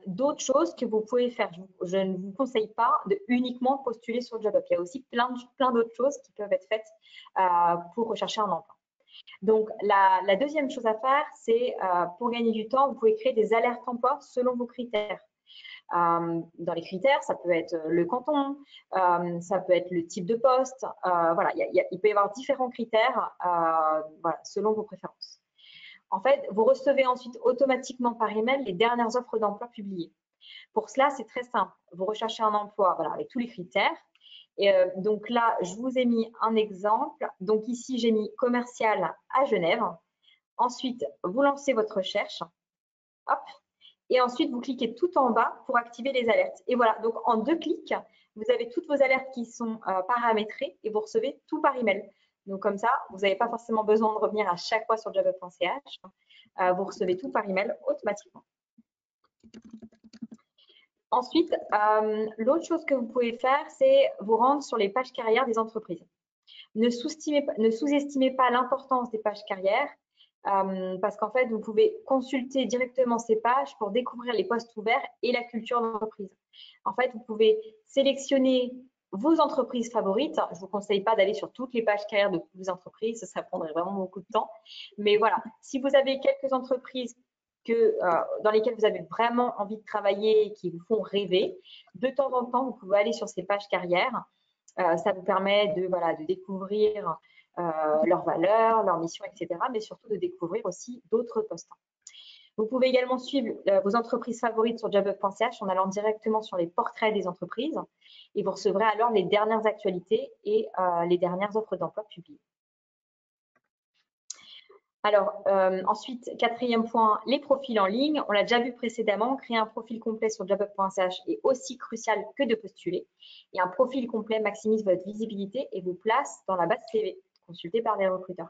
d'autres choses que vous pouvez faire. Je ne vous conseille pas de uniquement postuler sur Jobup. Il y a aussi plein d'autres choses qui peuvent être faites pour rechercher un emploi. Donc, la deuxième chose à faire, c'est pour gagner du temps, vous pouvez créer des alertes emploi selon vos critères. Dans les critères, ça peut être le canton, ça peut être le type de poste. Voilà, il peut y avoir différents critères voilà, selon vos préférences. En fait, vous recevez ensuite automatiquement par email les dernières offres d'emploi publiées. Pour cela, c'est très simple. Vous recherchez un emploi voilà, avec tous les critères. Et donc là, je vous ai mis un exemple. Donc ici, j'ai mis commercial à Genève. Ensuite, vous lancez votre recherche. Hop. Et ensuite, vous cliquez tout en bas pour activer les alertes. Et voilà, donc en 2 clics, vous avez toutes vos alertes qui sont paramétrées et vous recevez tout par email. Donc comme ça, vous n'avez pas forcément besoin de revenir à chaque fois sur jobup.ch. Vous recevez tout par email automatiquement. Ensuite, l'autre chose que vous pouvez faire, c'est vous rendre sur les pages carrières des entreprises. Ne sous-estimez pas l'importance des pages carrières parce qu'en fait, vous pouvez consulter directement ces pages pour découvrir les postes ouverts et la culture d'entreprise. En fait, vous pouvez sélectionner vos entreprises favorites. Je ne vous conseille pas d'aller sur toutes les pages carrières de toutes les entreprises, ça prendrait vraiment beaucoup de temps. Mais voilà, si vous avez quelques entreprises dans lesquelles vous avez vraiment envie de travailler et qui vous font rêver, de temps en temps, vous pouvez aller sur ces pages carrières. Ça vous permet de découvrir leurs valeurs, leurs missions, etc., mais surtout de découvrir aussi d'autres postes. Vous pouvez également suivre vos entreprises favorites sur jobup.ch en allant directement sur les portraits des entreprises et vous recevrez alors les dernières actualités et les dernières offres d'emploi publiées. Alors, ensuite, quatrième point, les profils en ligne. On l'a déjà vu précédemment, créer un profil complet sur jobup.ch est aussi crucial que de postuler. Et un profil complet maximise votre visibilité et vous place dans la base CV consultée par les recruteurs.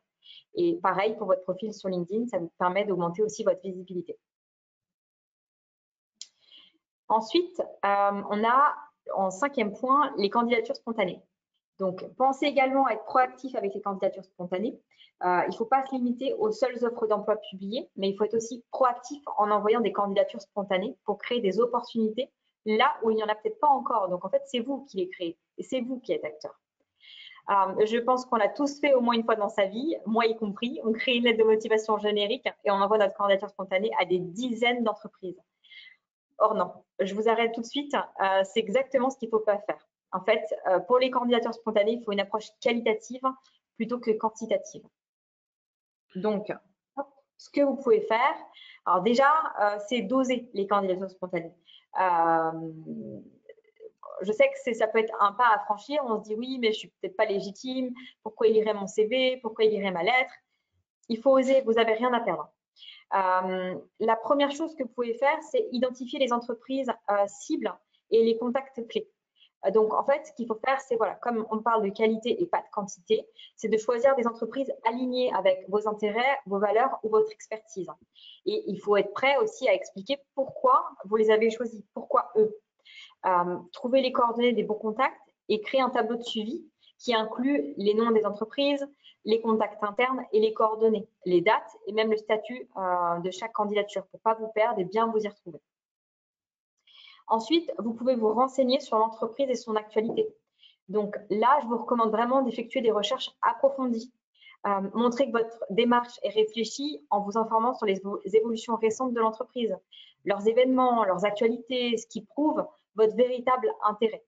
Et pareil pour votre profil sur LinkedIn, ça vous permet d'augmenter aussi votre visibilité. Ensuite, on a en 5e point les candidatures spontanées. Donc, pensez également à être proactif avec les candidatures spontanées. Il ne faut pas se limiter aux seules offres d'emploi publiées, mais il faut être aussi proactif en envoyant des candidatures spontanées pour créer des opportunités là où il n'y en a peut-être pas encore. Donc, en fait, c'est vous qui les créez et c'est vous qui êtes acteur. Je pense qu'on l'a tous fait au moins une fois dans sa vie, moi y compris. On crée une lettre de motivation générique et on envoie notre candidature spontanée à des dizaines d'entreprises. Or non, je vous arrête tout de suite. C'est exactement ce qu'il ne faut pas faire. En fait, pour les candidatures spontanées, il faut une approche qualitative plutôt que quantitative. Donc, ce que vous pouvez faire, alors déjà, c'est doser les candidatures spontanées. je sais que ça peut être un pas à franchir. On se dit oui, mais je suis peut-être pas légitime. Pourquoi il lirait mon CV? Pourquoi il lirait ma lettre? Il faut oser, vous n'avez rien à perdre. La première chose que vous pouvez faire, c'est identifier les entreprises cibles et les contacts clés. Donc, en fait, ce qu'il faut faire, c'est, voilà, comme on parle de qualité et pas de quantité, c'est de choisir des entreprises alignées avec vos intérêts, vos valeurs ou votre expertise. Et il faut être prêt aussi à expliquer pourquoi vous les avez choisis, pourquoi eux. Trouver les coordonnées des bons contacts et créer un tableau de suivi qui inclut les noms des entreprises, les contacts internes et les coordonnées, les dates et même le statut de chaque candidature pour ne pas vous perdre et bien vous y retrouver. Ensuite, vous pouvez vous renseigner sur l'entreprise et son actualité. Donc là, je vous recommande vraiment d'effectuer des recherches approfondies. Montrez que votre démarche est réfléchie en vous informant sur les évolutions récentes de l'entreprise, leurs événements, leurs actualités, ce qui prouve votre véritable intérêt.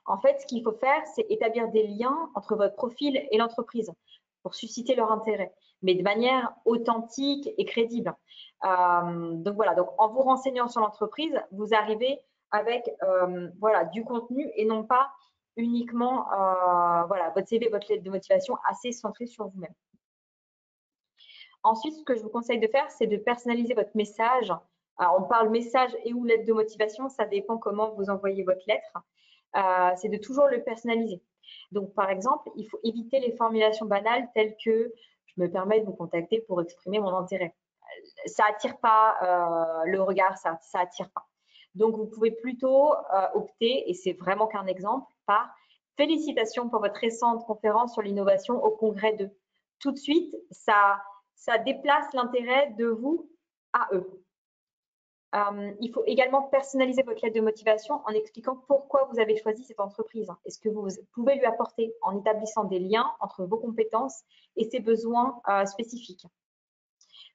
En fait, ce qu'il faut faire, c'est établir des liens entre votre profil et l'entreprise pour susciter leur intérêt, mais de manière authentique et crédible. Donc voilà, donc en vous renseignant sur l'entreprise, vous arrivez avec voilà, du contenu et non pas uniquement voilà, votre CV, votre lettre de motivation assez centrée sur vous-même. Ensuite, ce que je vous conseille de faire, c'est de personnaliser votre message. Alors, on parle message et ou lettre de motivation, ça dépend comment vous envoyez votre lettre. C'est de toujours le personnaliser. Donc, par exemple, il faut éviter les formulations banales telles que « je me permets de vous contacter pour exprimer mon intérêt ». Ça attire pas le regard, ça attire pas. Donc, vous pouvez plutôt opter, et c'est vraiment qu'un exemple, par « félicitations pour votre récente conférence sur l'innovation au congrès 2 ». Tout de suite, ça déplace l'intérêt de vous à eux. Il faut également personnaliser votre lettre de motivation en expliquant pourquoi vous avez choisi cette entreprise et ce que vous pouvez lui apporter en établissant des liens entre vos compétences et ses besoins spécifiques.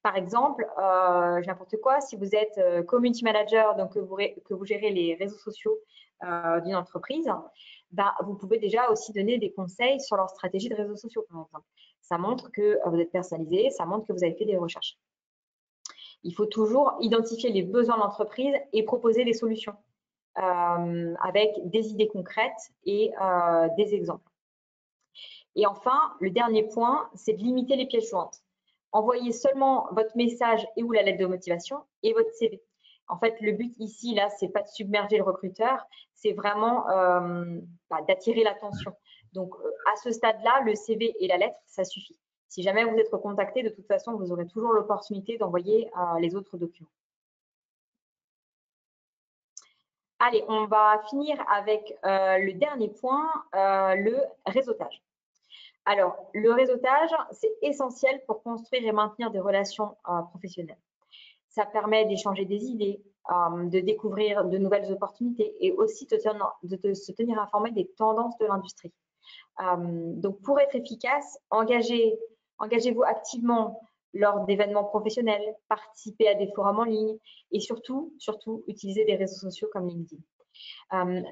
Par exemple, n'importe quoi, si vous êtes community manager, donc que vous gérez les réseaux sociaux d'une entreprise, bah, vous pouvez déjà aussi donner des conseils sur leur stratégie de réseaux sociaux, par exemple. Ça montre que vous êtes personnalisé, ça montre que vous avez fait des recherches. Il faut toujours identifier les besoins de l'entreprise et proposer des solutions avec des idées concrètes et des exemples. Et enfin, le dernier point, c'est de limiter les pièces jointes. Envoyez seulement votre message et ou la lettre de motivation et votre CV. En fait, le but ici, là, c'est pas de submerger le recruteur, c'est vraiment d'attirer l'attention. Donc, à ce stade-là, le CV et la lettre, ça suffit. Si jamais vous êtes recontacté, de toute façon, vous aurez toujours l'opportunité d'envoyer les autres documents. Allez, on va finir avec le dernier point, le réseautage. Alors, le réseautage, c'est essentiel pour construire et maintenir des relations professionnelles. Ça permet d'échanger des idées, de découvrir de nouvelles opportunités et aussi de se tenir informé des tendances de l'industrie. Donc, pour être efficace, engagez-vous activement lors d'événements professionnels, participez à des forums en ligne et surtout, utilisez des réseaux sociaux comme LinkedIn.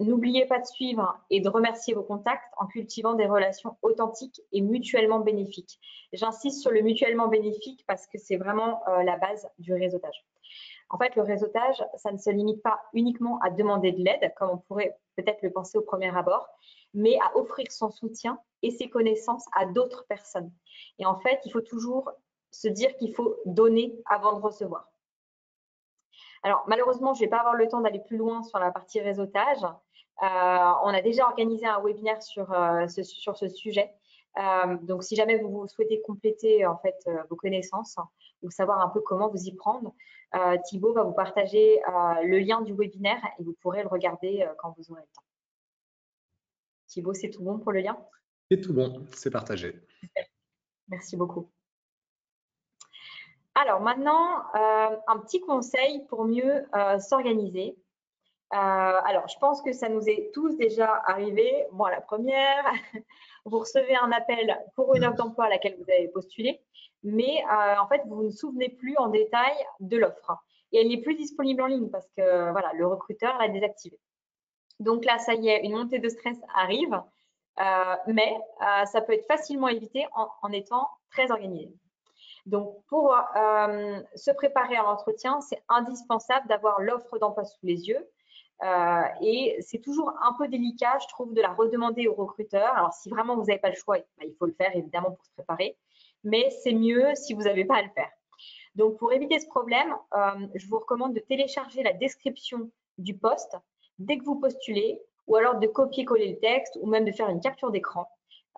N'oubliez pas de suivre et de remercier vos contacts en cultivant des relations authentiques et mutuellement bénéfiques. J'insiste sur le mutuellement bénéfique parce que c'est vraiment la base du réseautage. En fait, le réseautage, ça ne se limite pas uniquement à demander de l'aide, comme on pourrait peut-être le penser au premier abord, mais à offrir son soutien et ses connaissances à d'autres personnes. Et en fait, il faut toujours se dire qu'il faut donner avant de recevoir. Alors, malheureusement, je ne vais pas avoir le temps d'aller plus loin sur la partie réseautage. On a déjà organisé un webinaire sur ce sujet. Donc, si jamais vous souhaitez compléter en fait vos connaissances ou savoir un peu comment vous y prendre, Thibaut va vous partager le lien du webinaire et vous pourrez le regarder quand vous aurez le temps. Thibaut, c'est tout bon pour le lien? C'est tout bon, c'est partagé. Merci beaucoup. Alors maintenant, un petit conseil pour mieux s'organiser. Alors, je pense que ça nous est tous déjà arrivé. Moi, la première, vous recevez un appel pour une offre d'emploi à laquelle vous avez postulé, mais en fait, vous ne vous souvenez plus en détail de l'offre. Et elle n'est plus disponible en ligne parce que voilà, le recruteur l'a désactivée. Donc là, ça y est, une montée de stress arrive, mais ça peut être facilement évité en étant très organisé. Donc, pour se préparer à l'entretien, c'est indispensable d'avoir l'offre d'emploi sous les yeux, Et c'est toujours un peu délicat, je trouve, de la redemander aux recruteurs. Alors, si vraiment vous n'avez pas le choix, bah, il faut le faire évidemment pour se préparer, mais c'est mieux si vous n'avez pas à le faire. Donc, pour éviter ce problème, je vous recommande de télécharger la description du poste dès que vous postulez, ou alors de copier-coller le texte, ou même de faire une capture d'écran.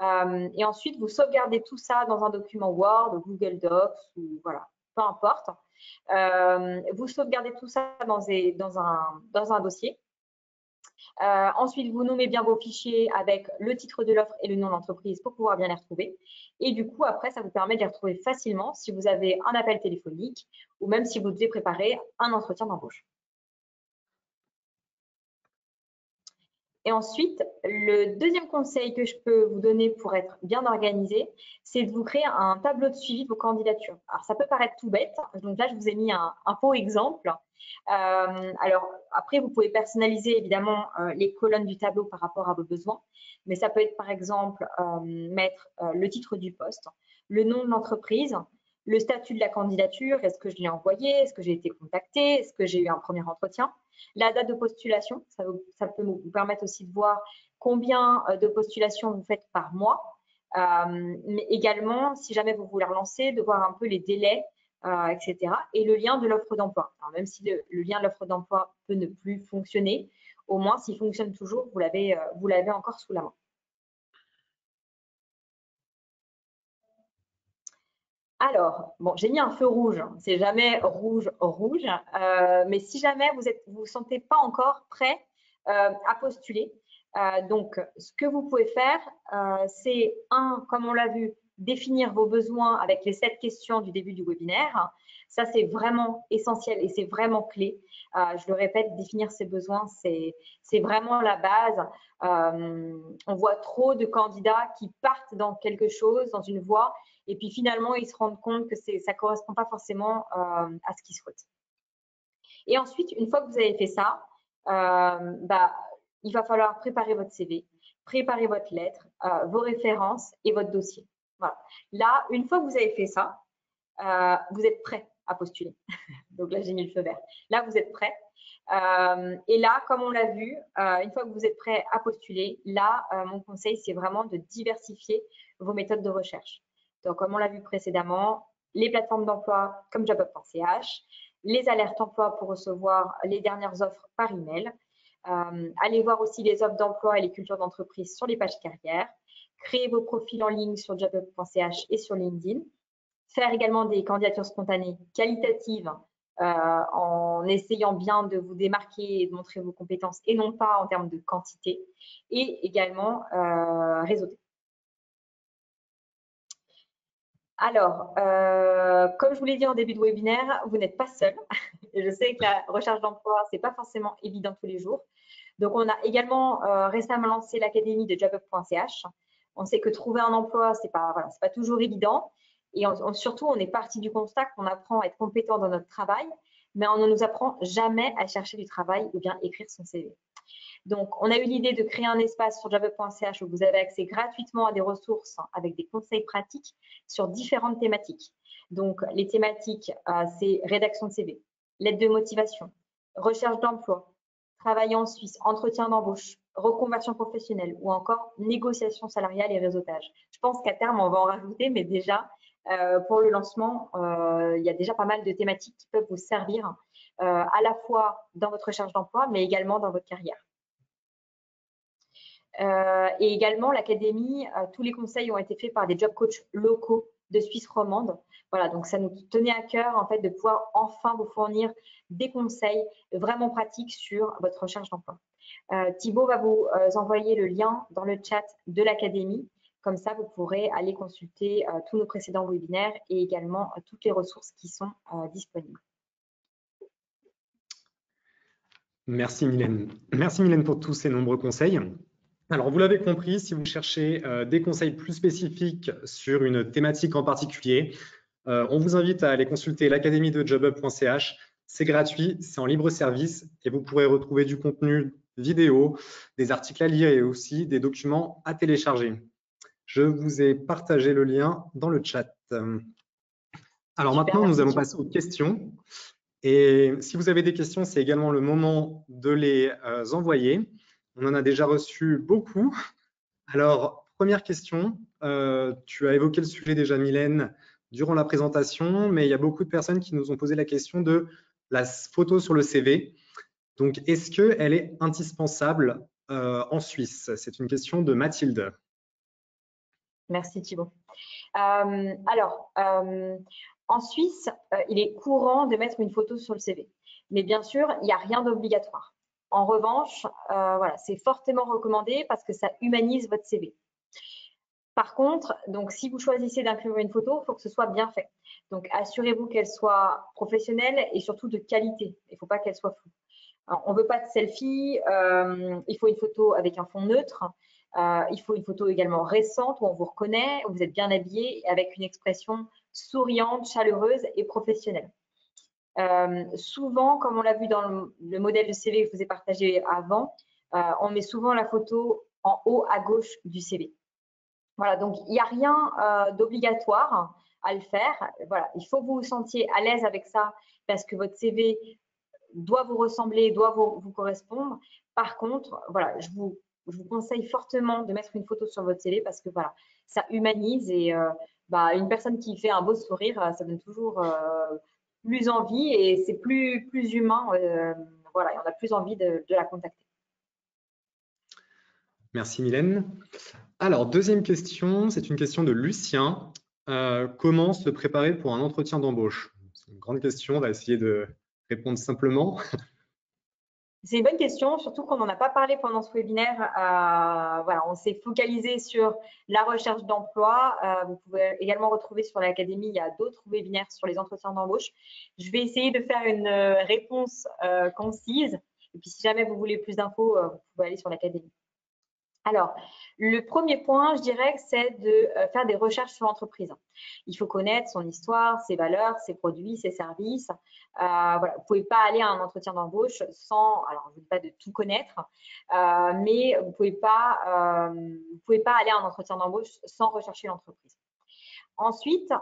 Et ensuite, vous sauvegardez tout ça dans un document Word, Google Docs, ou voilà, peu importe. Vous sauvegardez tout ça dans un dossier. Ensuite, vous nommez bien vos fichiers avec le titre de l'offre et le nom de l'entreprise pour pouvoir bien les retrouver. Et du coup, après, ça vous permet de les retrouver facilement si vous avez un appel téléphonique ou même si vous devez préparer un entretien d'embauche. Et ensuite, le deuxième conseil que je peux vous donner pour être bien organisé, c'est de vous créer un tableau de suivi de vos candidatures. Alors, ça peut paraître tout bête. Donc là, je vous ai mis un faux exemple. Alors, après, vous pouvez personnaliser évidemment les colonnes du tableau par rapport à vos besoins. Mais ça peut être, par exemple, mettre le titre du poste, le nom de l'entreprise, le statut de la candidature, est-ce que je l'ai envoyé, est-ce que j'ai été contactée, est-ce que j'ai eu un premier entretien. La date de postulation, ça peut vous permettre aussi de voir combien de postulations vous faites par mois, mais également, si jamais vous voulez relancer, de voir un peu les délais, etc. Et le lien de l'offre d'emploi. Même si le lien de l'offre d'emploi peut ne plus fonctionner, au moins s'il fonctionne toujours, vous l'avez encore sous la main. Alors, bon, j'ai mis un feu rouge, c'est jamais rouge, mais si jamais vous vous sentez pas encore prêt à postuler, donc ce que vous pouvez faire, c'est comme on l'a vu, définir vos besoins avec les 7 questions du début du webinaire. Ça, c'est vraiment essentiel et c'est vraiment clé. Je le répète, définir ses besoins, c'est vraiment la base. On voit trop de candidats qui partent dans quelque chose, dans une voie, et puis finalement, ils se rendent compte que ça ne correspond pas forcément à ce qu'ils souhaitent. Et ensuite, une fois que vous avez fait ça, il va falloir préparer votre CV, préparer votre lettre, vos références et votre dossier. Voilà. Là, une fois que vous avez fait ça, vous êtes prêt à postuler. Donc là, j'ai mis le feu vert. Là, vous êtes prêt. Et là, comme on l'a vu, une fois que vous êtes prêt à postuler, là, mon conseil, c'est vraiment de diversifier vos méthodes de recherche. Donc, comme on l'a vu précédemment, les plateformes d'emploi comme jobup.ch, les alertes emploi pour recevoir les dernières offres par email. Allez voir aussi les offres d'emploi et les cultures d'entreprise sur les pages carrières. Créez vos profils en ligne sur jobup.ch et sur LinkedIn. Faire également des candidatures spontanées qualitatives en essayant bien de vous démarquer et de montrer vos compétences et non pas en termes de quantité. Et également réseauter. Alors, comme je vous l'ai dit en début de webinaire, vous n'êtes pas seul. Je sais que la recherche d'emploi, ce n'est pas forcément évident tous les jours. Donc, on a également récemment lancé l'académie de jobup.ch. On sait que trouver un emploi, ce n'est pas toujours évident. Et surtout, on est parti du constat qu'on apprend à être compétent dans notre travail, mais on ne nous apprend jamais à chercher du travail ou bien écrire son CV. Donc, on a eu l'idée de créer un espace sur jobup.ch où vous avez accès gratuitement à des ressources avec des conseils pratiques sur différentes thématiques. Donc, les thématiques, c'est rédaction de CV, lettre de motivation, recherche d'emploi, travailler en Suisse, entretien d'embauche, reconversion professionnelle ou encore négociation salariale et réseautage. Je pense qu'à terme, on va en rajouter, mais déjà, pour le lancement, il y a déjà pas mal de thématiques qui peuvent vous servir à la fois dans votre recherche d'emploi, mais également dans votre carrière. Et également, l'académie, tous les conseils ont été faits par des job coachs locaux de Suisse romande. Voilà, donc ça nous tenait à cœur en fait de pouvoir enfin vous fournir des conseils vraiment pratiques sur votre recherche d'emploi. Thibaut va vous envoyer le lien dans le chat de l'académie. Comme ça, vous pourrez aller consulter tous nos précédents webinaires et également toutes les ressources qui sont disponibles. Merci Mylène. Merci Mylène pour tous ces nombreux conseils. Alors, vous l'avez compris, si vous cherchez des conseils plus spécifiques sur une thématique en particulier, on vous invite à aller consulter l'académie de jobup.ch. C'est gratuit, c'est en libre service et vous pourrez retrouver du contenu vidéo, des articles à lire et aussi des documents à télécharger. Je vous ai partagé le lien dans le chat. Alors maintenant, nous allons passer aux questions. Et si vous avez des questions, c'est également le moment de les envoyer. On en a déjà reçu beaucoup. Alors, première question, tu as évoqué le sujet déjà, Mylène, durant la présentation, mais il y a beaucoup de personnes qui nous ont posé la question de la photo sur le CV. Donc, est-ce qu'elle est indispensable en Suisse? C'est une question de Mathilde. Merci Thibaut. En Suisse, il est courant de mettre une photo sur le CV. Mais bien sûr, il n'y a rien d'obligatoire. En revanche, voilà, c'est fortement recommandé parce que ça humanise votre CV. Par contre, donc, si vous choisissez d'inclure une photo, il faut que ce soit bien fait. Donc, assurez-vous qu'elle soit professionnelle et surtout de qualité. Il ne faut pas qu'elle soit floue. Alors, on ne veut pas de selfie, il faut une photo avec un fond neutre. Il faut une photo également récente où on vous reconnaît, où vous êtes bien habillé, avec une expression souriante, chaleureuse et professionnelle. Souvent, comme on l'a vu dans le modèle de CV que je vous ai partagé avant, on met souvent la photo en haut à gauche du CV. Voilà, donc il n'y a rien d'obligatoire à le faire. Voilà, il faut que vous vous sentiez à l'aise avec ça parce que votre CV doit vous ressembler, doit vous correspondre. Par contre, voilà, je vous conseille fortement de mettre une photo sur votre CV parce que voilà, ça humanise et une personne qui fait un beau sourire, ça donne toujours plus envie et c'est plus humain. Voilà, et on a plus envie de la contacter. Merci Mylène. Alors, deuxième question, c'est une question de Lucien. Comment se préparer pour un entretien d'embauche? C'est une grande question, on va essayer de répondre simplement. C'est une bonne question, surtout qu'on n'en a pas parlé pendant ce webinaire. Voilà, on s'est focalisé sur la recherche d'emploi. Vous pouvez également retrouver sur l'académie, il y a d'autres webinaires sur les entretiens d'embauche. Je vais essayer de faire une réponse concise. Et puis, si jamais vous voulez plus d'infos, vous pouvez aller sur l'académie. Alors, le premier point, je dirais que c'est de faire des recherches sur l'entreprise. Il faut connaître son histoire, ses valeurs, ses produits, ses services. Voilà, vous ne pouvez pas aller à un entretien d'embauche sans, alors je ne vous dis pas de tout connaître, mais vous ne pouvez pas aller à un entretien d'embauche sans rechercher l'entreprise. Ensuite,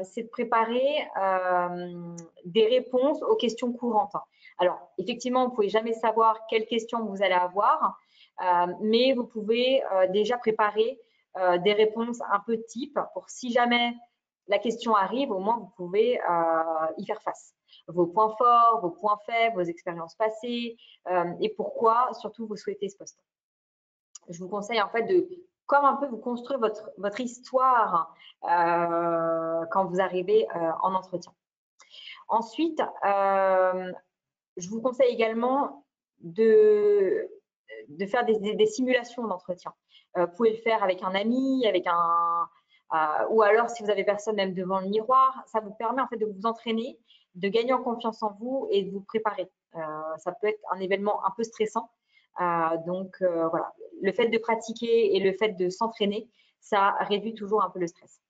c'est de préparer des réponses aux questions courantes. Alors, effectivement, vous ne pouvez jamais savoir quelles questions vous allez avoir, mais vous pouvez déjà préparer des réponses un peu type pour si jamais la question arrive, au moins vous pouvez y faire face. Vos points forts, vos points faibles, vos expériences passées et pourquoi surtout vous souhaitez ce poste. Je vous conseille en fait de comme un peu vous construire votre histoire quand vous arrivez en entretien. Ensuite, je vous conseille également de faire des simulations d'entretien. Vous pouvez le faire avec un ami, ou alors si vous avez personne même devant le miroir, ça vous permet en fait de vous entraîner, de gagner en confiance en vous et de vous préparer. Ça peut être un événement un peu stressant. Donc voilà, le fait de pratiquer et le fait de s'entraîner, ça réduit toujours un peu le stress.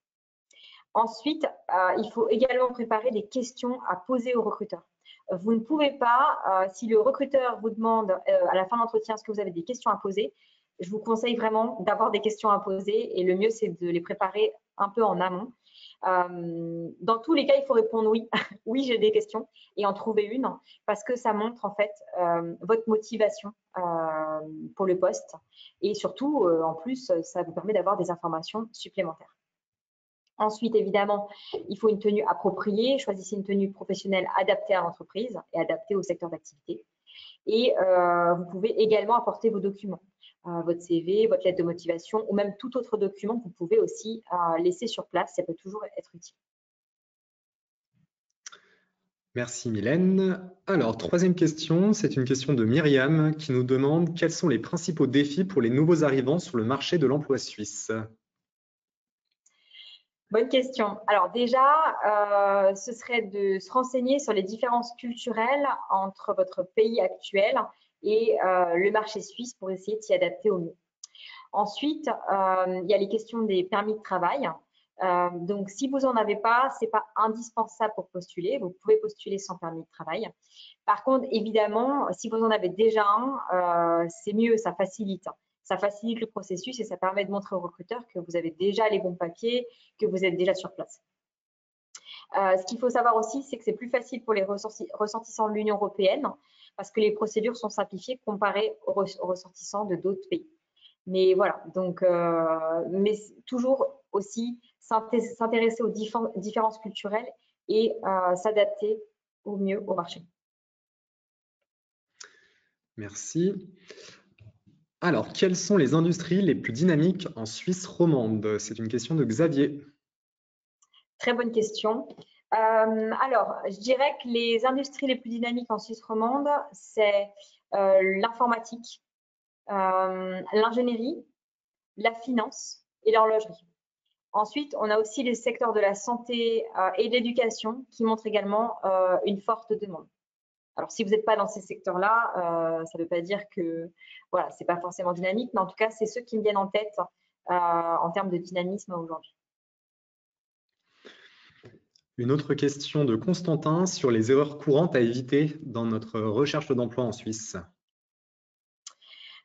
Ensuite, il faut également préparer des questions à poser au recruteur. Vous ne pouvez pas, si le recruteur vous demande à la fin de l'entretien est-ce que vous avez des questions à poser, je vous conseille vraiment d'avoir des questions à poser et le mieux c'est de les préparer un peu en amont. Dans tous les cas, il faut répondre oui. Oui, j'ai des questions et en trouver une parce que ça montre en fait votre motivation pour le poste et surtout, en plus, ça vous permet d'avoir des informations supplémentaires. Ensuite, évidemment, il faut une tenue appropriée. Choisissez une tenue professionnelle adaptée à l'entreprise et adaptée au secteur d'activité. Et vous pouvez également apporter vos documents, votre CV, votre lettre de motivation ou même tout autre document que vous pouvez aussi laisser sur place. Ça peut toujours être utile. Merci Mylène. Alors, troisième question, c'est une question de Myriam qui nous demande quels sont les principaux défis pour les nouveaux arrivants sur le marché de l'emploi suisse? Bonne question. Alors déjà, ce serait de se renseigner sur les différences culturelles entre votre pays actuel et le marché suisse pour essayer de s'y adapter au mieux. Ensuite, il y a les questions des permis de travail. Donc, si vous n'en avez pas, ce n'est pas indispensable pour postuler. Vous pouvez postuler sans permis de travail. Par contre, évidemment, si vous en avez déjà un, c'est mieux, ça facilite. Ça facilite le processus et ça permet de montrer au recruteur que vous avez déjà les bons papiers, que vous êtes déjà sur place. Ce qu'il faut savoir aussi, c'est que c'est plus facile pour les ressortissants de l'Union européenne parce que les procédures sont simplifiées comparées aux ressortissants de d'autres pays. Mais voilà, donc, mais toujours aussi s'intéresser aux différences culturelles et s'adapter au mieux au marché. Merci. Alors, quelles sont les industries les plus dynamiques en Suisse romande? C'est une question de Xavier. Très bonne question. Alors, je dirais que les industries les plus dynamiques en Suisse romande, c'est l'informatique, l'ingénierie, la finance et l'horlogerie. Ensuite, on a aussi les secteurs de la santé et de l'éducation qui montrent également une forte demande. Alors, si vous n'êtes pas dans ces secteurs-là, ça ne veut pas dire que voilà, ce n'est pas forcément dynamique, mais en tout cas, c'est ceux qui me viennent en tête en termes de dynamisme aujourd'hui. Une autre question de Constantin sur les erreurs courantes à éviter dans notre recherche d'emploi en Suisse.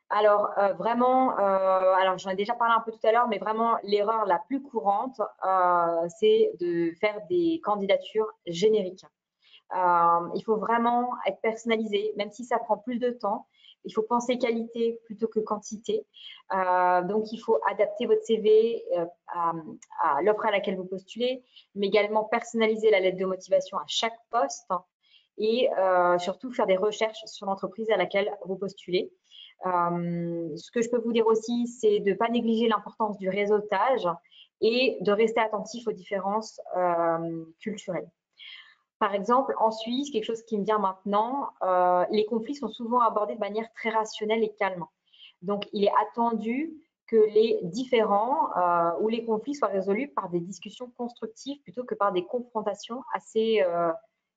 Alors, vraiment, alors j'en ai déjà parlé un peu tout à l'heure, mais vraiment, l'erreur la plus courante, c'est de faire des candidatures génériques. Il faut vraiment être personnalisé, même si ça prend plus de temps. Il faut penser qualité plutôt que quantité. Donc, il faut adapter votre CV à l'offre à laquelle vous postulez, mais également personnaliser la lettre de motivation à chaque poste et surtout faire des recherches sur l'entreprise à laquelle vous postulez. Ce que je peux vous dire aussi, c'est de ne pas négliger l'importance du réseautage et de rester attentif aux différences culturelles. Par exemple, en Suisse, quelque chose qui me vient maintenant, les conflits sont souvent abordés de manière très rationnelle et calme. Donc, il est attendu que les différends ou les conflits soient résolus par des discussions constructives plutôt que par des confrontations assez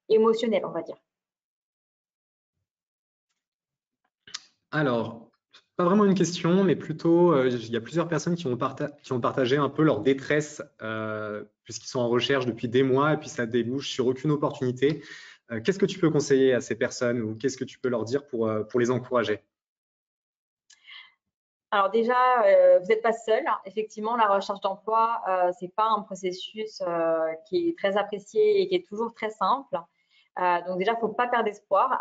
émotionnelles, on va dire. Alors, pas vraiment une question, mais plutôt, il y a plusieurs personnes qui ont partagé un peu leur détresse puisqu'ils sont en recherche depuis des mois et puis ça débouche sur aucune opportunité. Qu'est-ce que tu peux conseiller à ces personnes ou qu'est-ce que tu peux leur dire pour les encourager? Alors déjà, vous n'êtes pas seul. Effectivement, la recherche d'emploi, ce n'est pas un processus qui est très apprécié et qui est toujours très simple. Donc déjà, il ne faut pas perdre espoir.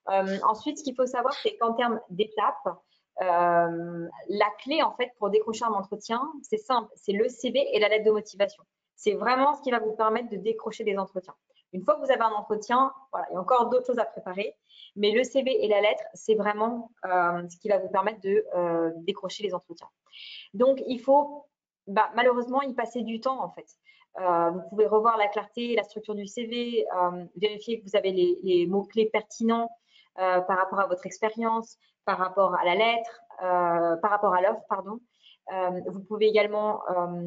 Ensuite, ce qu'il faut savoir, c'est qu'en termes d'étapes, la clé en fait pour décrocher un entretien, c'est simple, c'est le CV et la lettre de motivation. C'est vraiment ce qui va vous permettre de décrocher des entretiens. Une fois que vous avez un entretien, voilà, il y a encore d'autres choses à préparer, mais le CV et la lettre, c'est vraiment ce qui va vous permettre de décrocher les entretiens. Donc, il faut malheureusement y passer du temps en fait. Vous pouvez revoir la clarté, la structure du CV, vérifier que vous avez les mots-clés pertinents par rapport à votre expérience, par rapport à la lettre, par rapport à l'offre, pardon. Vous pouvez également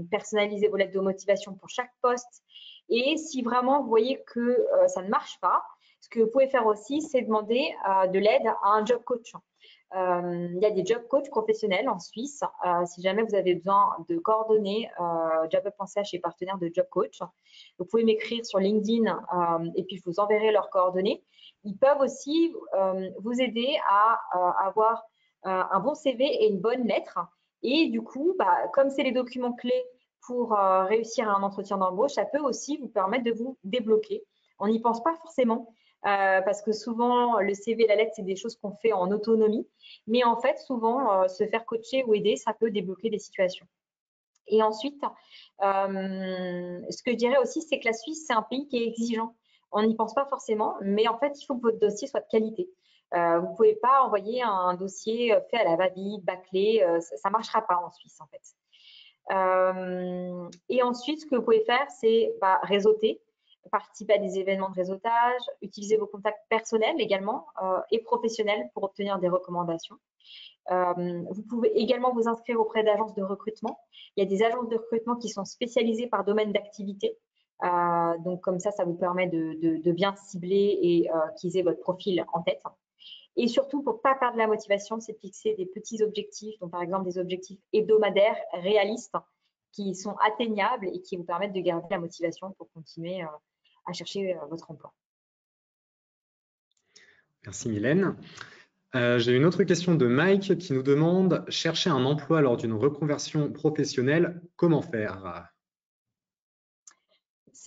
personnaliser vos lettres de motivation pour chaque poste. Et si vraiment vous voyez que ça ne marche pas, ce que vous pouvez faire aussi, c'est demander de l'aide à un job coach. Il y a des job coachs professionnels en Suisse. Si jamais vous avez besoin de coordonnées, jobup.ch est partenaire de job coach. Vous pouvez m'écrire sur LinkedIn et puis je vous enverrai leurs coordonnées. Ils peuvent aussi vous aider à avoir un bon CV et une bonne lettre. Et du coup, comme c'est les documents clés pour réussir un entretien d'embauche, ça peut aussi vous permettre de vous débloquer. On n'y pense pas forcément parce que souvent, le CV et la lettre, c'est des choses qu'on fait en autonomie. Mais en fait, souvent, se faire coacher ou aider, ça peut débloquer des situations. Et ensuite, ce que je dirais aussi, c'est que la Suisse, c'est un pays qui est exigeant. On n'y pense pas forcément, mais en fait, il faut que votre dossier soit de qualité. Vous ne pouvez pas envoyer un dossier fait à la va-vite, bâclé, ça ne marchera pas en Suisse, en fait. Et ensuite, ce que vous pouvez faire, c'est réseauter, participer à des événements de réseautage, utiliser vos contacts personnels également et professionnels pour obtenir des recommandations. Vous pouvez également vous inscrire auprès d'agences de recrutement. Il y a des agences de recrutement qui sont spécialisées par domaine d'activité. Donc, comme ça vous permet de bien cibler et qu'ils aient votre profil en tête. Et surtout, pour ne pas perdre la motivation, c'est de fixer des petits objectifs, donc par exemple des objectifs hebdomadaires réalistes qui sont atteignables et qui vous permettent de garder la motivation pour continuer à chercher votre emploi. Merci Mylène. J'ai une autre question de Mike qui nous demande « Chercher un emploi lors d'une reconversion professionnelle, comment faire ?»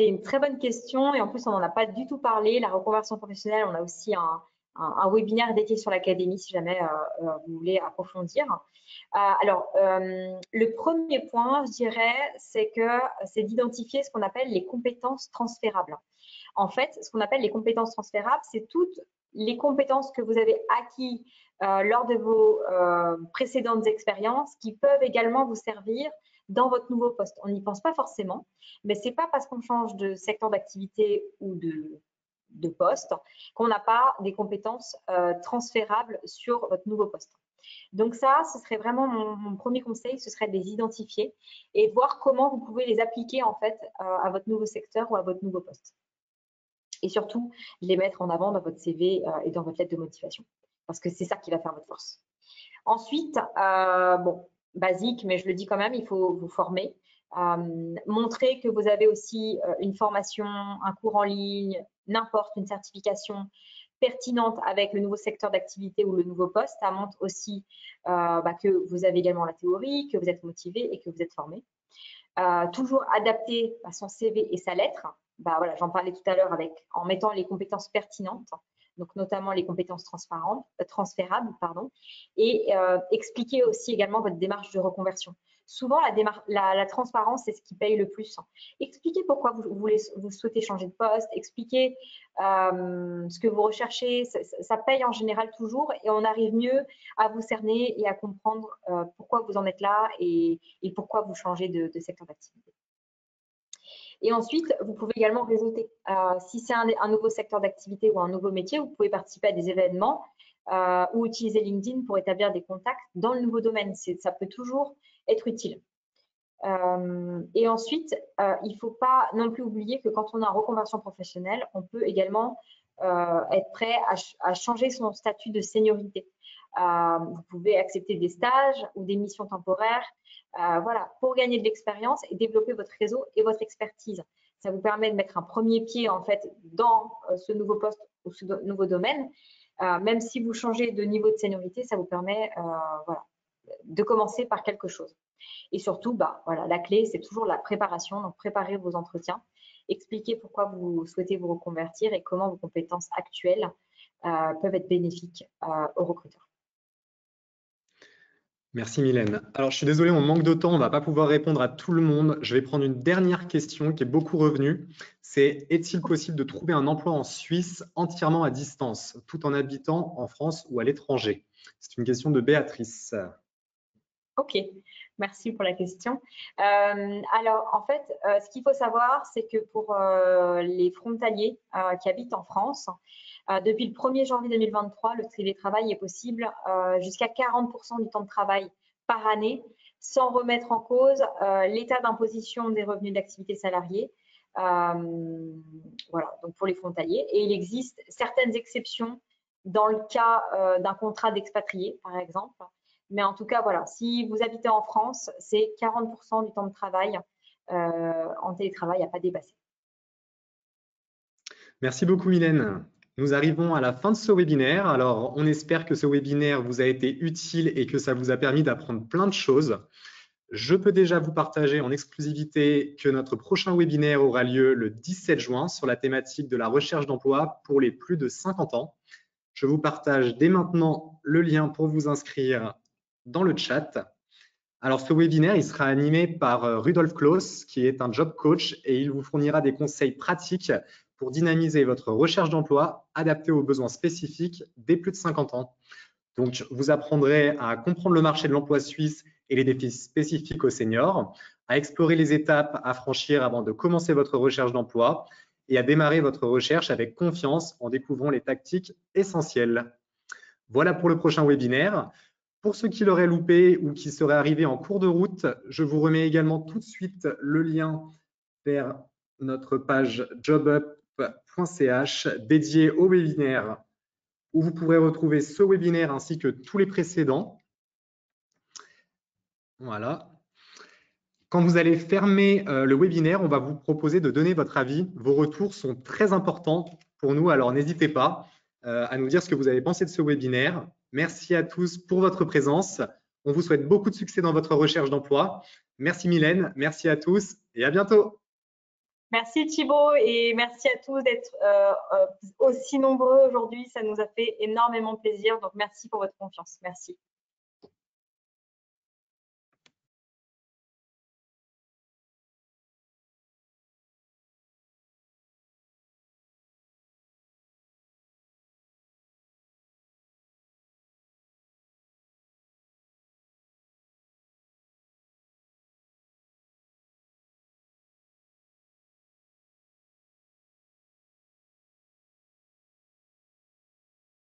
C'est une très bonne question et en plus, on n'en a pas du tout parlé. La reconversion professionnelle, on a aussi un webinaire dédié sur l'académie si jamais vous voulez approfondir. Le premier point, je dirais, c'est d'identifier ce qu'on appelle les compétences transférables. En fait, ce qu'on appelle les compétences transférables, c'est toutes les compétences que vous avez acquises lors de vos précédentes expériences qui peuvent également vous servir dans votre nouveau poste. On n'y pense pas forcément, mais ce n'est pas parce qu'on change de secteur d'activité ou de poste qu'on n'a pas des compétences transférables sur votre nouveau poste. Donc ça, ce serait vraiment mon premier conseil, ce serait de les identifier et de voir comment vous pouvez les appliquer en fait à votre nouveau secteur ou à votre nouveau poste. Et surtout, les mettre en avant dans votre CV et dans votre lettre de motivation, parce que c'est ça qui va faire votre force. Ensuite, bon, basique, mais je le dis quand même, il faut vous former. Montrer que vous avez aussi une formation, un cours en ligne, n'importe, une certification pertinente avec le nouveau secteur d'activité ou le nouveau poste. Ça montre aussi que vous avez également la théorie, que vous êtes motivé et que vous êtes formé. Toujours adapter son CV et sa lettre. Voilà, j'en parlais tout à l'heure en mettant les compétences pertinentes, donc notamment les compétences transférables, et expliquer aussi également votre démarche de reconversion. Souvent, la transparence, c'est ce qui paye le plus. Expliquez pourquoi vous souhaitez changer de poste, expliquez ce que vous recherchez, ça paye en général toujours et on arrive mieux à vous cerner et à comprendre pourquoi vous en êtes là et pourquoi vous changez de secteur d'activité. Et ensuite, vous pouvez également réseauter. Si c'est un nouveau secteur d'activité ou un nouveau métier, vous pouvez participer à des événements ou utiliser LinkedIn pour établir des contacts dans le nouveau domaine. Ça peut toujours être utile. Et ensuite, il ne faut pas non plus oublier que quand on a une reconversion professionnelle, on peut également être prêt à changer son statut de seniorité. Vous pouvez accepter des stages ou des missions temporaires, voilà, pour gagner de l'expérience et développer votre réseau et votre expertise. Ça vous permet de mettre un premier pied en fait dans ce nouveau poste ou ce nouveau domaine. Même si vous changez de niveau de seniorité, ça vous permet voilà, de commencer par quelque chose. Et surtout, voilà, la clé, c'est toujours la préparation. Donc, préparez vos entretiens, expliquez pourquoi vous souhaitez vous reconvertir et comment vos compétences actuelles peuvent être bénéfiques aux recruteurs. Merci Mylène. Alors, je suis désolé, on manque de temps, on ne va pas pouvoir répondre à tout le monde. Je vais prendre une dernière question qui est beaucoup revenue. C'est, est-il possible de trouver un emploi en Suisse entièrement à distance, tout en habitant en France ou à l'étranger? C'est une question de Béatrice. Ok, merci pour la question. Alors, en fait, ce qu'il faut savoir, c'est que pour les frontaliers qui habitent en France, depuis le 1er janvier 2023, le télétravail est possible jusqu'à 40% du temps de travail par année, sans remettre en cause l'état d'imposition des revenus d'activité salariée. Voilà, donc pour les frontaliers. Et il existe certaines exceptions dans le cas d'un contrat d'expatrié, par exemple. Mais en tout cas, voilà, si vous habitez en France, c'est 40% du temps de travail en télétravail à ne pas dépasser. Merci beaucoup Mylène. Nous arrivons à la fin de ce webinaire. Alors, on espère que ce webinaire vous a été utile et que ça vous a permis d'apprendre plein de choses. Je peux déjà vous partager en exclusivité que notre prochain webinaire aura lieu le 17 juin sur la thématique de la recherche d'emploi pour les plus de 50 ans. Je vous partage dès maintenant le lien pour vous inscrire dans le chat. Alors, ce webinaire, il sera animé par Rudolf Claus, qui est un job coach, et il vous fournira des conseils pratiques pour dynamiser votre recherche d'emploi adaptée aux besoins spécifiques des plus de 50 ans. Donc, vous apprendrez à comprendre le marché de l'emploi suisse et les défis spécifiques aux seniors, à explorer les étapes à franchir avant de commencer votre recherche d'emploi et à démarrer votre recherche avec confiance en découvrant les tactiques essentielles. Voilà pour le prochain webinaire. Pour ceux qui l'auraient loupé ou qui seraient arrivés en cours de route, je vous remets également tout de suite le lien vers notre page jobup.ch dédiée au webinaire où vous pourrez retrouver ce webinaire ainsi que tous les précédents. Voilà. Quand vous allez fermer le webinaire, on va vous proposer de donner votre avis. Vos retours sont très importants pour nous, alors n'hésitez pas à nous dire ce que vous avez pensé de ce webinaire. Merci à tous pour votre présence. On vous souhaite beaucoup de succès dans votre recherche d'emploi. Merci Mylène, merci à tous et à bientôt. Merci Thibaut et merci à tous d'être aussi nombreux aujourd'hui. Ça nous a fait énormément plaisir. Donc, merci pour votre confiance. Merci.